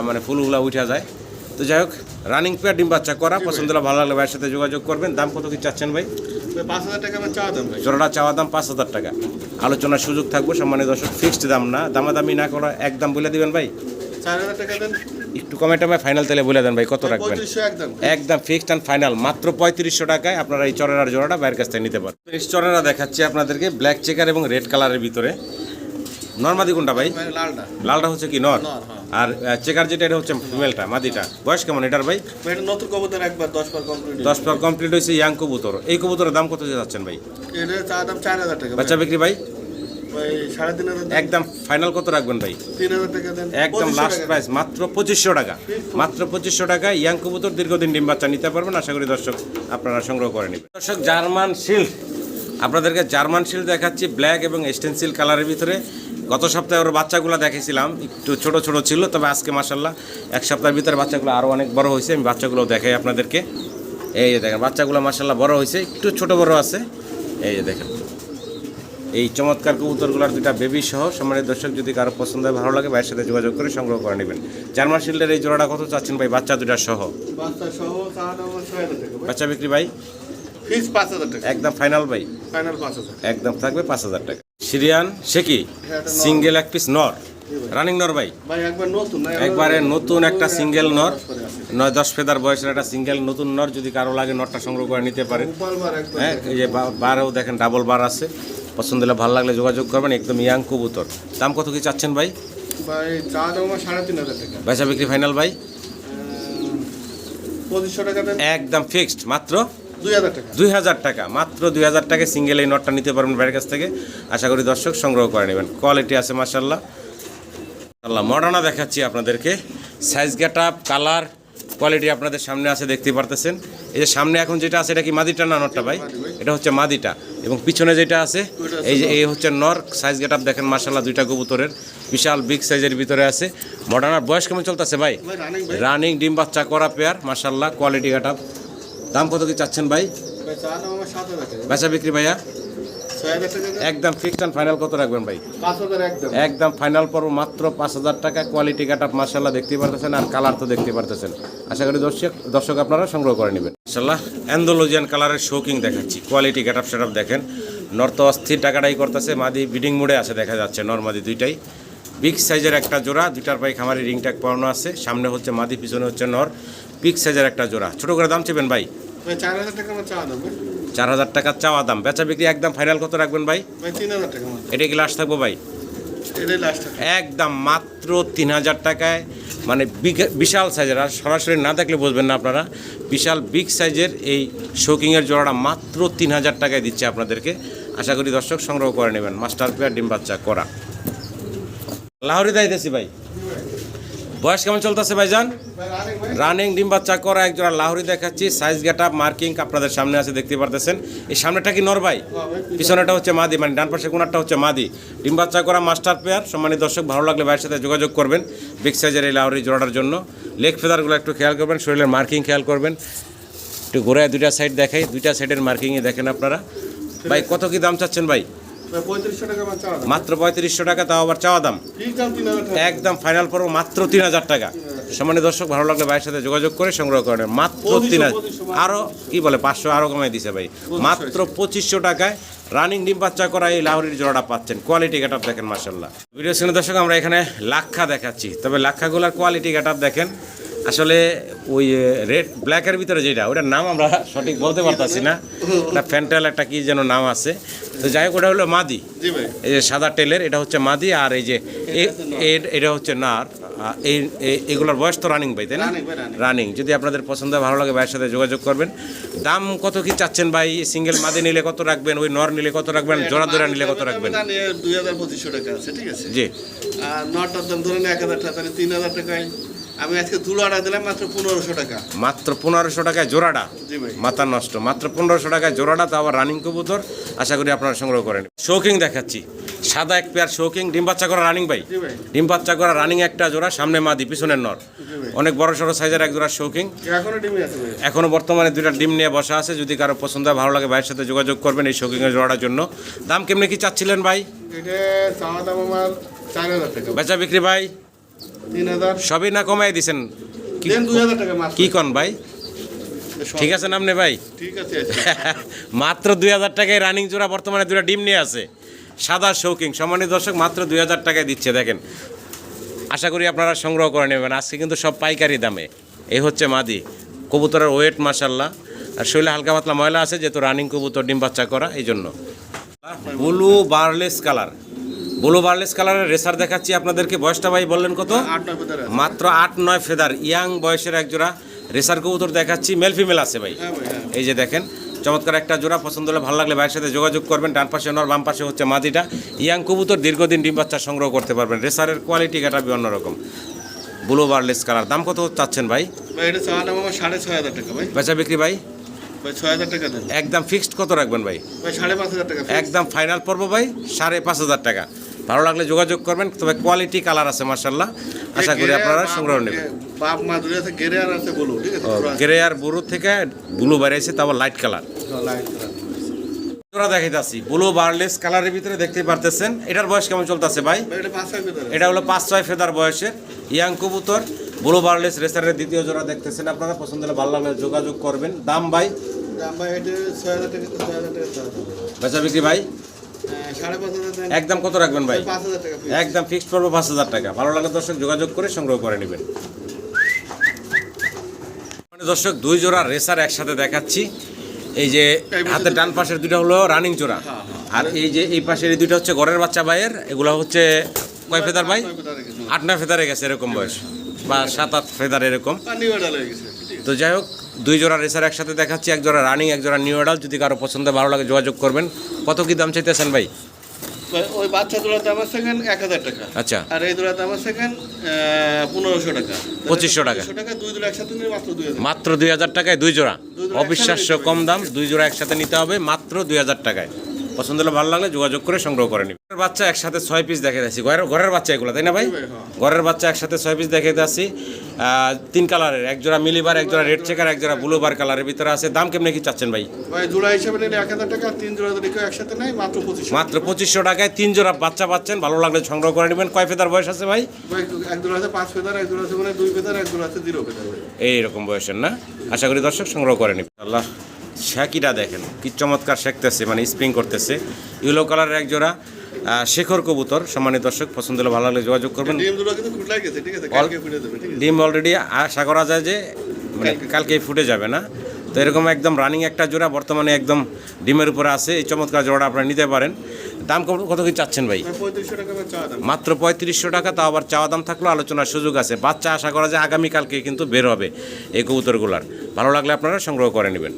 মানে ফুলগুলো উঠে যায়। তো যাই হোক, রানিং পেয়ার, ডিম বাচ্চা করা। পছন্দ হলে ভালো লাগলে ভাইয়ের সাথে যোগাযোগ করবেন। দাম কত কি চাচ্ছেন ভাই? 5000 টাকা আমার চাওয়া দাম ভাই। জোড়াটা চাওয়া দাম 5000 টাকা। আলোচনার সুযোগ থাকবে সম্মানিত দর্শক, ফিক্সড দাম না, দামাদামি না করা, একদম বলে দিবেন ভাই। 4000 টাকা দেন। একটু কমে টমে ফাইনাল তাহলে বলে দেন ভাই, কত রাখবেন? 3500 একদম। একদম ফিক্সড অ্যান্ড ফাইনাল মাত্র 3500 টাকায় আপনারা এই চরেরার জোড়াটা বাইরের কাছ থেকে নিতে পারেন। চরেরা দেখাচ্ছি আপনাদেরকে ব্ল্যাক চেকার এবং রেড কালারের ভিতরে। নর্মাদি কোনটা ভাই? ভাই লালটা। লালটা হচ্ছে কি নর, নর, হ্যাঁ। আর চেকার যেটা এটা হচ্ছে ফিমেলটা, মাদিটা। বয়স কেমন এটার ভাই? ভাই এটা নতুন কবুতর, একবার 10 বার কমপ্লিট। 10 পর কমপ্লিট হয়েছে, ইয়াং কবুতর। এই কবুতরের দাম কত যাচ্ছেন ভাই? এটা চাওয়া দাম 4000 টাকা। বাচ্চা বিক্রি ভাই? ভাই 3500 দেন। একদম ফাইনাল কত রাখবেন ভাই? 3000 টাকা দেন। একদম 2500 লাস্ট টাকা প্রাইস মাত্র 2500 টাকা। মাত্র 2500 টাকা ইয়াং কবুতর, দীর্ঘদিন ডিম বাচ্চা নিতে পারবেন। আশা করি দর্শক আপনারা সংগ্রহ করে নেবেন। দর্শক, জার্মান শিল্ড আপনাদেরকে জার্মান শিল্ড দেখাচ্ছি ব্ল্যাক এবং স্টেনসিল কালারের ভিতরে। গত সপ্তাহে ওর বাচ্চাগুলো দেখেছিলাম, একটু ছোট ছোট ছিল, তবে আজকে মাশাআল্লাহ এক সপ্তাহের ভিতরে বাচ্চাগুলো আরও অনেক বড় হয়েছে। আমি বাচ্চাগুলো দেখাই আপনাদেরকে। এই যে দেখেন, বাচ্চাগুলো মাশাআল্লাহ বড় হয়েছে, একটু ছোট বড় আছে। এই যে দেখেন, এই চমৎকার কবুতরগুলোর দুটা বেবি সহ। সম্মানিত দর্শক, যদি কারো পছন্দ হয় ভালো লাগে ভাইয়ের সাথে যোগাযোগ করে সংগ্রহ করে নেবেন। জার্মান শিল্ডের এই জোড়াটা কত চাচ্ছেন ভাই, বাচ্চা দুটা সহ? বাচ্চা সহ চাওয়া দাম 6000 টাকা ভাই। বাচ্চা বিক্রি ভাই? ফিক্স 5000 টাকা। একদম ফাইনাল ভাই? ফাইনাল 5000। একদম থাকবে 5000 টাকা। সিরিয়ান শেকি সিঙ্গেল এক পিস নর, রানিং নর ভাই? ভাই একবার নতুন না, একবারে নতুন একটা সিঙ্গেল নর, 9-10 ফেদার বয়সের একটা সিঙ্গেল নতুন নর। যদি কারো লাগে নরটা সংগ্রহ করে নিতে পারেন। উপরবার একবার। হ্যাঁ, এই যে বারও দেখেন ডাবল বার আছে। পছন্দ হলে ভালো লাগলে যোগাযোগ করবেন। একদম ইয়াং কবুতর। দাম কত কি চাচ্ছেন ভাই? ভাই চাওয়া দাম 3500 টাকা। বেচা বিক্রি ফাইনাল ভাই? 2500 টাকা দেন। একদম ফিক্সড মাত্র 2000 টাকা। 2000 টাকা। মাত্র 2000 টাকায় সিঙ্গেল এই নটটা নিতে পারবেন ভাইয়ের কাছ থেকে। আশা করি দর্শক সংগ্রহ করে নেবেন। কোয়ালিটি আছে মাশাআল্লাহ। আল্লাহ মডার্না দেখাচ্ছি আপনাদেরকে, সাইজ গেটআপ কালার কোয়ালিটি আপনাদের সামনে আছে দেখতে পারতেছেন। এই যে সামনে এখন যেটা আছে এটা কি মাদিটা না নরটা ভাই? এটা হচ্ছে মাদিটা, এবং পিছনে যেটা আছে এই যে এই হচ্ছে নর। সাইজ গেটআপ দেখেন মাশাআল্লাহ, দুইটা কবুতরের বিশাল বিগ সাইজের ভিতরে আছে। মডার্নার বয়স কেমন চলতেছে ভাই? রানিং ডিম বাচ্চা করা পেয়ার মাশাআল্লাহ, কোয়ালিটি গেটআপ। দাম কত কি চাচ্ছেন ভাই? বেচা বিক্রি ভাইয়া একদম ফিক্সড অ্যান্ড ফাইনাল কত রাখবেন ভাই? 5,000 একদম ফাইনাল পড়ব মাত্র 5,000 টাকা। কোয়ালিটি গেটআপ মাশাআল্লাহ দেখতে পারতেছেন, আর কালার তো দেখতে পারতেছেন। আশা করি দর্শক আপনারা সংগ্রহ করে নেবেন মাশাআল্লাহ। অ্যান্ডালুজিয়ান কালারের শোকিং দেখাচ্ছি, কোয়ালিটি গেটআপ সেটআপ দেখেন। নর তো অস্থির টাকাটাই করতেছে, মাদি বিডিং মোডে আছে দেখা যাচ্ছে, নর মাদি দুইটাই। বিগ সাইজের একটা জোড়া, দুইটার পাই খামারি রিং ট্যাগ পরানো আছে। সামনে হচ্ছে মাদি, পিছনে হচ্ছে নর। বিগ সাইজের একটা জোড়া। ছোট করে দাম চেবেন ভাই? 4,000 টাকা আমার চাওয়া দাম। 4,000 টাকা চাওয়া দাম। বেচা বিক্রি একদম ফাইনাল কত রাখবেন ভাই? 3,000 টাকা। এটা কি লাস্ট থাকবো ভাই? এটাই লাস্ট। একদম মাত্র 3,000 টাকায়, মানে বিশাল সাইজের। আর সরাসরি না দেখলে বুঝবেন না আপনারা, বিশাল বিগ সাইজের এই শোকিংয়ের জোড়াটা মাত্র 3,000 টাকায় দিচ্ছে আপনাদেরকে। আশা করি দর্শক সংগ্রহ করে নেবেন। মাস্টার পেয়ার ডিম বাচ্চা করা লাহোরি দাইতেছি ভাই। বয়স কেমন চলতেছে ভাইজান? রানিং ডিম বাচ্চা করা এক জোড়া লাহোরি দেখাচ্ছি। সাইজ গেটআপ মার্কিং আপনাদের সামনে আছে দেখতে পারতেছেন। এই সামনেটা কি নর ভাই? পিছনেটা হচ্ছে মাদি, মানে ডান পাশে কোনারটা হচ্ছে মাদি। ডিম বাচ্চা করা মাস্টার পেয়ার। সম্মানিত দর্শক, ভালো লাগলে ভাইয়ের সাথে যোগাযোগ করবেন বিগ সাইজের এই লাহোরি জোড়াটার জন্য। লেগ ফেদারগুলো একটু খেয়াল করবেন, শরীরের মার্কিং খেয়াল করবেন। একটু ঘোরায় দুইটা সাইড দেখাই, দুইটা সাইডের মার্কিংয়ে দেখেন আপনারা। ভাই কত কি দাম চাচ্ছেন ভাই? 3500 টাকা আমার চাওয়া দাম। মাত্র 3500 টাকা, তাও আবার চাওয়া দাম। ঠিক দাম 3,000 টাকা। একদম ফাইনাল পড়ব মাত্র 3,000 টাকা। সম্মানিত দর্শক, ভালো লাগলে ভাইয়ের সাথে যোগাযোগ করে সংগ্রহ করেন মাত্র 3,000। আরও কি বলে 500 আরও কমাই দিছে ভাই। মাত্র 2500 টাকায় রানিং ডিম বাচ্চা করা এই লাহোরির জোড়াটা পাচ্ছেন। কোয়ালিটি গেটআপ দেখেন মাশাআল্লাহ। ভিডিও স্ক্রিনে দর্শক আমরা এখানে লাক্ষা দেখাচ্ছি, তবে লাক্ষাগুলার কোয়ালিটি গেটআপ দেখেন। আসলে ওই রেড ব্ল্যাকের ভিতরে যেটা, ওটার নাম আমরা সঠিক বলতে পারতাছি না, একটা ফ্যান্টাল একটা কি যেন নাম আছে। তো যাই হোক, ওটা হলো মাদি। এই যে সাদা টেলের এটা হচ্ছে মাদি, আর এই যে এটা হচ্ছে নার। এগুলোর বয়স তো রানিং ভাই, তাই না? রানিং। যদি আপনাদের পছন্দ ভালো লাগে ভাইয়ের সাথে যোগাযোগ করবেন। দাম কত কি চাচ্ছেন ভাই? সিঙ্গেল মাদি নিলে কত রাখবেন? ওই নর নিলে কত রাখবেন? জোড়া জোড়া নিলে কত রাখবেন? 2,2500 টাকা আছে, ঠিক আছে জি। আর নটার দাম ধরেন 1,000 টাকা, তাহলে 3,000 টাকায় আমি আজকে জোড়াটা দিলাম মাত্র 1,500 টাকা। মাত্র 1,500 টাকায় জোড়াটা? জি ভাই। মাথা নষ্ট। মাত্র 1,500 টাকায় জোড়াটা, তো আবার রানিং কবুতর। আশা করি আপনারা সংগ্রহ করেন। শৌকিং দেখাচ্ছি, সাদা এক পেয়ার শৌকিং, ডিম বাচ্চা করা রানিং ভাই। জি ভাই। ডিম বাচ্চা করা রানিং একটা জোড়া, সামনে মাদি পিছনের নর। অনেক বড় সড়ো সাইজের এক জোড়া শৌকিং। এখনো ডিমে আছে ভাই। এখনো বর্তমানে দুইটা ডিম নিয়ে বসা আছে। যদি কারো পছন্দ হয় ভালো লাগে ভাইয়ের সাথে যোগাযোগ করবেন এই শৌকিংয়ের জোড়াটার জন্য। দাম কেমনি কি চাচ্ছিলেন ভাই? এটা চাওয়া দাম আমার 4,000 টাকা। বেচা বিক্রি ভাই 3,000 সবই না কমাই দিছেন? দেন 2,000 টাকা মাত্র। কি কন ভাই? ঠিক আছে নামনে ভাই? ঠিক আছে। মাত্র 2,000 টাকায় রানিং জোড়া বর্তমানে দুটা ডিম নিয়ে আছে, সাদা শৌকিং। সম্মানিত দর্শক, মাত্র 2,000 টাকায় দিচ্ছে দেখেন। আশা করি আপনারা সংগ্রহ করে নেবেন। আজকে কিন্তু সব পাইকারি দামে। এই হচ্ছে মাদি কবুতরের ওয়েট মাশাআল্লাহ, আর শরীরে হালকা পাতলা ময়লা আছে যেহেতু রানিং কবুতর, ডিম বাচ্চা করা, এই জন্য। ব্লু বার্লেস কালার, ব্লু বার্লেস কালারের রেসার দেখাচ্ছি আপনাদেরকে। বয়সটা ভাই বললেন কত? 8-9 ফেদার আছে। মাত্র 8-9 ফেদার ইয়াং বয়সের এক জোড়া রেসার কবুতর দেখাচ্ছি। মেল ফিমেল আছে ভাই। হ্যাঁ ভাই, হ্যাঁ। এই যে দেখেন, চমৎকার একটা জোড়া। পছন্দ হলে ভালো লাগলে ভাইয়ের সাথে যোগাযোগ করবেন। ডান পাশে নর, বাম পাশে হচ্ছে মাদিটা। ইয়াং কবুতর, দীর্ঘদিন ডিম বাচ্চা সংগ্রহ করতে পারবেন। রেসারের কোয়ালিটি কাটাবি অন্যরকম। Blue বার্লেস colour. দাম কত চাচ্ছেন ভাই? ভাই এটা চাওয়া দাম আমার 6,500 টাকা ভাই। বেচা বিক্রি ভাই ভাই 6,000 টাকা দেন। একদম ফিক্সড কত রাখবেন ভাই? ভাই 5,500 টাকা। একদম ফাইনাল পড়বো ভাই 5,500 টাকা। ভালো লাগলে যোগাযোগ করবেন। তবে কোয়ালিটি কালার আছে মাশাআল্লাহ, আশা করি আপনারা সংগ্রহ নেবেন। বাপ মা দুই আছে, গেরে আর আছে বলু, ঠিক আছে। গ্রে আর ব্লু থেকে ব্লু বেরিয়েছে, তারপর লাইট কালার। লাইট কালার জোড়া দেখাইতাছি ব্লু বার্লেস কালারের ভিতরে দেখতে পারতেছেন। এটার বয়স কেমন চলতেছে ভাই? ভাই এটা 5-6 ফেদার। এটা হলো 5-6 ফেদার বয়সের ইয়াং কবুতর, ব্লু বার্লেস রেসারের দ্বিতীয় জোড়া দেখতেছেন আপনারা। পছন্দ হলে ভালো লাগলে যোগাযোগ করবেন। দাম ভাই? দাম ভাই এটা 6,000 টাকা, 6,000 টাকা চাওয়া দাম। বেচা বিক্রি ভাই 5,500 দেন। একদম কত রাখবেন ভাই? 5,000 টাকা। একদম ফিক্সড পড়বো 5,000 টাকা। ভালো লাগলে দর্শক যোগাযোগ করে সংগ্রহ করে নেবেন। দর্শক, দুই জোড়া রেসার একসাথে দেখাচ্ছি। এই যে হাতের ডান পাশের দুইটা হলো রানিং জোড়া, আর এই যে এই পাশের এই দুইটা হচ্ছে ঘরের বাচ্চা ভাইয়ের। এগুলো হচ্ছে কয় ফেদার ভাই? 8-9 ফেদারে গেছে এরকম বয়স, বা 7-8 ফেদার এরকম। তো যাই হোক, দুই জোড়া রেসার একসাথে দেখাচ্ছি। এক জোড়া রানিং, এক জোড়া নিউ অ্যাডাল্ট। যদি কারো পছন্দ ভালো লাগে যোগাযোগ করবেন। কত কি দাম চাইতেছেন ভাই? ওই বাচ্চা জোড়ার দাম আছে 1000 টাকা। আচ্ছা, আর এই জোড়ার দাম আছে 1500 টাকা। 2500 টাকা। 2500 টাকা, দুই জোড়া একসাথে নিলে মাত্র 2000। মাত্র 2000 টাকায় 2 জোড়া। দুই জোড়া অবিশ্বাস্য একসাথে কম দাম, 2 জোড়া একসাথে নিতে হবে মাত্র 2000 টাকায়। পছন্দ হলে ভালো লাগলে যোগাযোগ করে সংগ্রহ করে নিন। বাচ্চা একসাথে 6 পিস দেখে যাচ্ছি, ঘরের বাচ্চা এগুলো, তাই না ভাই? ঘরের বাচ্চা একসাথে 6 পিস দেখে যাচ্ছি, 3 কালারের, এক জোড়া মিলিবার, এক জোড়া রেড চেকার, এক জোড়া ব্লু বার কালারের ভিতরে আছে। দাম কেমনে কি চাচ্ছেন ভাই? ভাই জোড়া হিসেবে নিলে 1000 টাকা, 3 জোড়া যদি কেউ একসাথে নেয় মাত্র 2500। মাত্র 2500 টাকায় 3 জোড়া বাচ্চা পাচ্ছেন। ভালো লাগলে সংগ্রহ করে নেবেন। কয় ফেদার বয়স আছে ভাই? ভাই এক জোড়া আছে 5 ফেদার, এক জোড়া আছে 2 ফেদার, এক জোড়া আছে 0 ফেদার। এইরকম বয়সের না? আশা করি দর্শক সংগ্রহ করে নেবেন। আল্লাহ, শ্যাকিটা দেখেন কি চমৎকার শেখতেছে, মানে স্প্রিং করতেছে। ইয়েলো কালারের এক জোড়া শেখর কবুতর। সম্মানিত দর্শক, পছন্দ হলে ভালো লাগলে যোগাযোগ করবেন। ডিম দুটো কিন্তু ফুটলাই গেছে, ঠিক আছে, কালকে ফুটে দেবে, ঠিক আছে। ডিম অলরেডি আশা করা যায় যে মানে কালকেই ফুটে যাবে না? তো এরকম একদম রানিং একটা জোড়া বর্তমানে একদম ডিমের উপরে আছে। এই চমৎকার জোড়াটা আপনারা নিতে পারেন। দাম কত কি চাচ্ছেন ভাই? 3500 টাকা চাওয়া দাম। মাত্র 3500 টাকা, তাও আবার চাওয়া দাম থাকলেও আলোচনার সুযোগ আছে। বাচ্চা আশা করা যায় আগামীকালকে কিন্তু বের হবে এই কবুতরগুলার। ভালো লাগলে আপনারা সংগ্রহ করে নেবেন।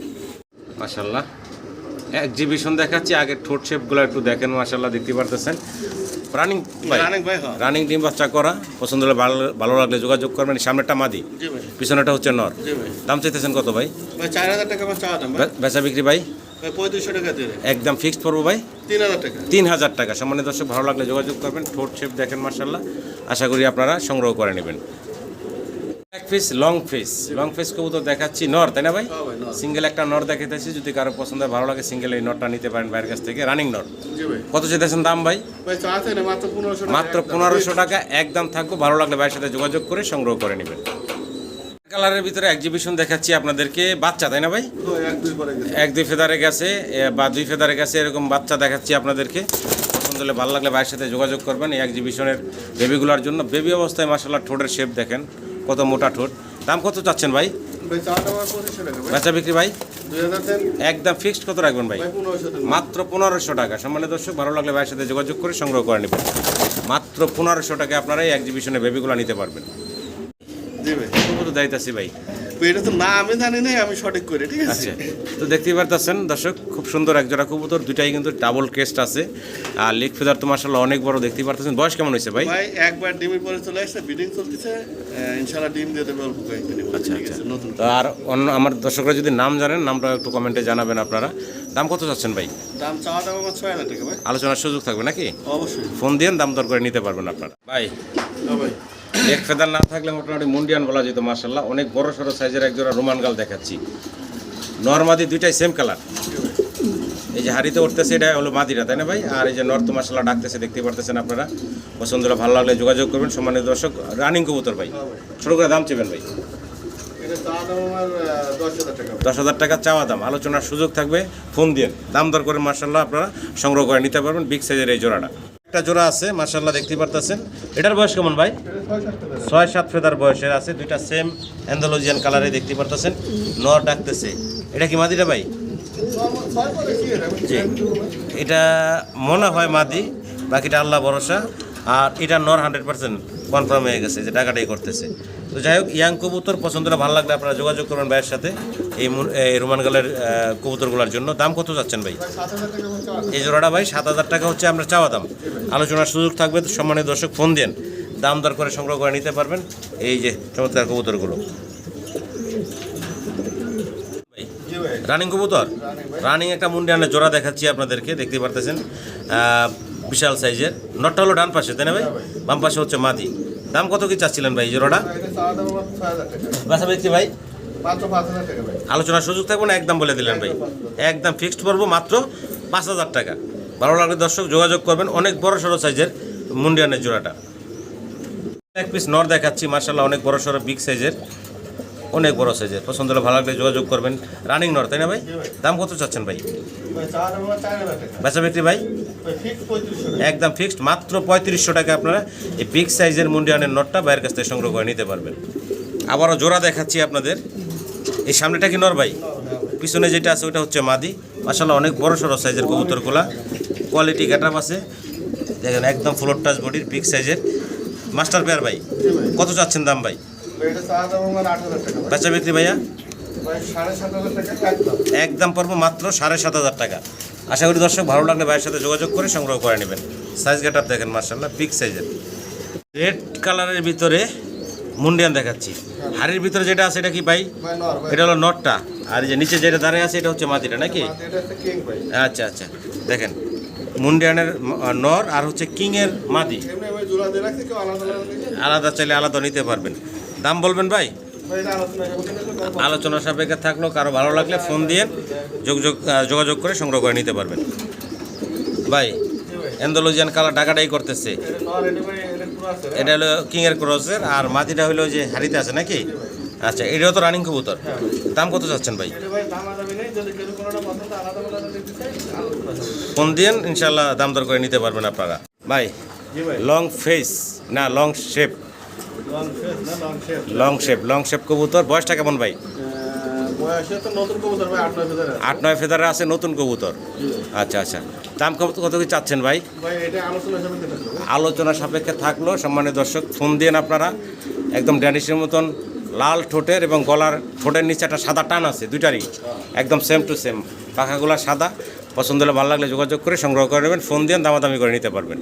মাশাল্লাহ, এক্সিবিশন দেখাচ্ছি। আগের ঠোঁট শেপগুলো একটু দেখেন, মাশাল্লাহ দেখতে পারতেছেন। রানিং ভাই, ভাই হ্যাঁ। রানিং ডিম বাচ্চা করা। পছন্দ হলে ভালো লাগলে যোগাযোগ করবেন। সামনেটা মাদি, জি ভাই। পিছনেটা হচ্ছে নর। জি ভাই। দাম চাইতেছেন কত ভাই? ভাই 4000 টাকা চাওয়া দাম ভাই। বেচা বিক্রি ভাই? ভাই 3500 টাকা দিয়ে একদম ফিক্সড পড়বো ভাই 3000 টাকা। 3000 টাকা। সম্মানিত দর্শক, ভালো লাগলে যোগাযোগ করবেন। ঠোঁট শেপ দেখেন মাশাল্লাহ, আশা করি আপনারা সংগ্রহ করে নেবেন। এক পিস লং ফেস কবুতর দেখাচ্ছি, নর, তাই না ভাই? হ্যাঁ ভাই, নর। সিঙ্গেল একটা নর দেখাইতেছি, যদি কারো পছন্দ হয় ভালো লাগে সিঙ্গেল এই নরটা নিতে পারেন ভাইয়ের কাছ থেকে। রানিং নর। জি ভাই। কত চাইতেছেন দাম ভাই? ভাই চাওয়াতে না মাত্র 1500 টাকা। মাত্র 1500 টাকা একদম থাকবো। ভালো লাগলে ভাইয়ের সাথে যোগাযোগ করে সংগ্রহ করে নেবেন। কালারের ভিতরে এক্সিবিশন দেখাচ্ছি আপনাদেরকে, বাচ্চা, তাই না ভাই? তো 1-2 পরে গেছে। 1-2 ফেদারে গেছে বা 2 ফেদারে গেছে, এরকম বাচ্চা দেখাচ্ছি আপনাদেরকে। পছন্দ হলে ভালো লাগলে ভাইয়ের সাথে যোগাযোগ করবেন এই এক্সিবিশনের বেবিগুলোর জন্য। বেবি অবস্থায় মাশাআল্লাহ ঠোঁটের শেপ দেখেন, কত মোটা ঠোঁট। দাম কত চাচ্ছেন ভাই? ভাই চাওয়া দাম 2500 টাকা ভাই। বেচা বিক্রি ভাই? 2000 দেন। একদম ফিক্সড কত রাখবেন ভাই? ভাই 1500 দেন। মাত্র 1500 টাকা। সম্মানিত দর্শক, ভালো লাগলে ভাইয়ের সাথে যোগাযোগ করে সংগ্রহ করে নেবেন। মাত্র 1500 টাকা আপনারা এই এক্সিবিশনে বেবিগুলো নিতে পারবেন। জি ভাই। কত দাইতাছি ভাই? তো এটা তো না আমি জানি না, আমি সঠিক করে, ঠিক আছে। আচ্ছা, তো দেখতেই পারতেছেন দর্শক, খুব সুন্দর এক জোড়া কবুতর। দুটাই কিন্তু ডাবল ক্রেস্ট আছে। আর লেগ ফেদার তো মাশাআল্লাহ অনেক বড়, দেখতেই পারতেছেন। বয়স কেমন হয়েছে ভাই? ভাই একবার ডিমের পরে চলে আসছে, বিডিং চলতেছে, ইনশাআল্লাহ ডিম দিয়ে দেবে অল্প কয়েকদিন। আচ্ছা ঠিক আচ্ছা। আছে, নতুন। তো আর অন্য আমার দর্শকরা যদি নাম জানেন, নামটা একটু কমেন্টে জানাবেন আপনারা। দাম কত চাচ্ছেন ভাই? দাম চাওয়া দাম আমার 6000 টাকা ভাই। আলোচনার সুযোগ থাকবে নাকি? অবশ্যই। ফোন দিয়ে দাম দর করে নিতে পারবেন আপনারা ভাই। হ্যাঁ ভাই। লেগ ফেদার না থাকলে মোটামুটি মুন্ডিয়ান বলা যেত। মাশাআল্লাহ অনেক বড় সড়ো সাইজের এক জোড়া রোমান গাল দেখাচ্ছি। নরমাদি দুইটাই সেম কালার। এই যে হাড়িতে উঠতেছে এটা হলো মাদিরা, তাই না ভাই? আর এই যে নর তো মাশাআল্লাহ ডাকতেছে, দেখতে পারতেছেন আপনারা। পছন্দ হলে ভালো লাগলে যোগাযোগ করবেন। সম্মানিত দর্শক, রানিং কবুতর ভাই, ছোট করে দাম চেবেন ভাই? এটা চাওয়া দাম আমার 10000 টাকা। 10,000 টাকা চাওয়া দাম। আলোচনার সুযোগ থাকবে, ফোন দিয়ে দাম দর করে মাশাআল্লাহ আপনারা সংগ্রহ করে নিতে পারবেন বিগ সাইজের এই জোড়াটা। একটা জোড়া আছে মাশাআল্লাহ, দেখতে পারতেছেন। এটার বয়স কেমন ভাই? এটা 6-7 টাকা। 6-7 ফেদার বয়সের আছে। দুইটা সেম অ্যান্ডালুজিয়ান কালারে দেখতে পারতেছেন। নর ডাকতেছে। এটা কি মাদিটা ভাই? 6 পরে কি এটা? জি, এটা মনে হয় মাদি, বাকিটা আল্লাহ ভরসা। আর এটা নর 100% কনফার্ম হয়ে গেছে যে টাকাটাই করতেছে। তো যাই হোক, ইয়াং কবুতর পছন্দটা ভালো লাগলে আপনারা যোগাযোগ করবেন ভাইয়ের সাথে এই রোমান গালের কবুতরগুলোর জন্য। দাম কত যাচ্ছেন ভাই? 7000 টাকা আমার চাওয়া দাম। এই জোড়াটা ভাই 7000 টাকা হচ্ছে আমরা চাওয়া দাম। আলোচনার সুযোগ থাকবে। সম্মানিত দর্শক, ফোন দেন, দাম দর করে সংগ্রহ করে নিতে পারবেন এই যে চমৎকার কবুতরগুলো। জি ভাই। রানিং কবুতর, রানিং ভাই। রানিং একটা মুন্ডিয়ানের জোড়া দেখাচ্ছি আপনাদেরকে, দেখতে পারতেছেন। বিশাল সাইজের। নটটা হলো ডান পাশে, তাই না ভাই? বাম পাশে হচ্ছে মাদি। দাম কত কি চাচ্ছিলেন ভাই এই জোড়াটা? এটা চাওয়া দাম আমার 6000 টাকা। বেচা বিক্রি ভাই? মাত্র 5000 টাকা ভাই। আলোচনার সুযোগ থাকবে না? একদম বলে দিলেন ভাই। একদম ফিক্সড পড়বো মাত্র 5000 টাকা। ভালো লাগলে দর্শক যোগাযোগ করবেন। অনেক বড় সড়ো সাইজের মুন্ডিয়ানের জোড়াটা। এক পিস নর দেখাচ্ছি মাশাআল্লাহ, অনেক বড় সড়ো বিগ সাইজের, অনেক বড় সাইজের। পছন্দ হলে ভালো লাগলে যোগাযোগ করবেন। রানিং নর, তাই না ভাই? দাম কত চাচ্ছেন ভাই? ভাই চাওয়া দাম আমার 4000 টাকা। বেচা বিক্রি ভাই? ভাই ফিক্স 3500 টাকা। একদম ফিক্সড মাত্র 3500 টাকা আপনারা এই বিগ সাইজের মুন্ডিয়ানের নটটা বাইরের কাছ থেকে সংগ্রহ করে নিতে পারবেন। আবারও জোড়া দেখাচ্ছি আপনাদের। এই সামনেটা কি নর ভাই? পিছনে যেটা আছে ওটা হচ্ছে মাদি। মাশাআল্লাহ অনেক বড় সড়ো সাইজের কবুতরগুলা, কোয়ালিটি গেটআপ আছে দেখেন, একদম ফ্লোর টাচ বডির বিগ সাইজের মাস্টার পেয়ার ভাই। কত চাচ্ছেন দাম ভাই? ভাই এটা চাওয়া দাম আমার 8000 টাকা ভাই। বেচা বিক্রি ভাইয়া? ভাই 7500 টাকা একদম। একদম পড়বো মাত্র 7500 টাকা। আশা করি দর্শক ভালো লাগলে ভাইয়ের সাথে যোগাযোগ করে সংগ্রহ করে নেবেন। সাইজ গেটআপ দেখেন মাশাআল্লাহ বিগ সাইজের। রেড কালারের ভিতরে মুন্ডিয়ান দেখাচ্ছি। হাড়ির ভিতরে যেটা আছে এটা কি ভাই? ভাই নর ভাই। এটা হলো নটটা, আর এই যে নিচে যেটা দাঁড়িয়ে আছে এটা হচ্ছে মাদিটা নাকি? এটা হচ্ছে কিং ভাই। আচ্ছা আচ্ছা, দেখেন মুন্ডিয়ানের নর আর হচ্ছে কিংয়ের মাদি। এমনি আমি জোড়া দিয়ে রাখছি, কেউ আলাদা আলাদা নিলে আলাদা চাইলে আলাদা নিতে পারবেন। দাম বলবেন ভাই? ভাই এটা আলোচনা করতে আলোচনা সাপেক্ষে থাকলো, কারো ভালো লাগলে ফোন দিয়ে যোগাযোগ করে সংগ্রহ করে নিতে পারবেন। ভাই এন্ডোলজিয়ান কালার ডাকাডাই করতেছে, এটা নর, এটা ভাই এটা পুরো আছে। এটা হলো কিংয়ের ক্রসের, আর মাদিটা হলো যে হাড়িতে আছে নাকি? আচ্ছা, এটাও তো রানিং কবুতর। দাম কত চাচ্ছেন ভাই? এটা ভাই দাম আদাবি নেই, যদি কেউ কোনোটা পছন্দ আলাদা আলাদা নিতে চাই আলোচনা করতে। ফোন দিয়ে ইনশাল্লাহ দাম দর করে নিতে পারবেন আপনারা। ভাই জি ভাই। লং ফেস না লং শেপ? লং ফেস না লং শেপ। লং শেপ কবুতর। বয়সটা কেমন ভাই? বয়সে তো নতুন কবুতর ভাই, 8-9 ফেদার আছে। 8-9 ফেদারে আছে, নতুন কবুতর। আচ্ছা আচ্ছা, দাম কত কি চাচ্ছেন ভাই? ভাই এটা আলোচনা সাপেক্ষে থাকলো। আলোচনা সাপেক্ষে থাকলো। সম্মানিত দর্শক, ফোন দিয়ে আপনারা একদম ড্যানিশের মতন লাল ঠোঁটের এবং গলার ঠোঁটের নিচে একটা সাদা টান আছে, দুইটারই একদম সেম টু সেম, পাখাগুলা সাদা। পছন্দ হলে ভালো লাগলে যোগাযোগ করে সংগ্রহ করে নেবেন, ফোন দিয়ে দামাদামি করে নিতে পারবেন।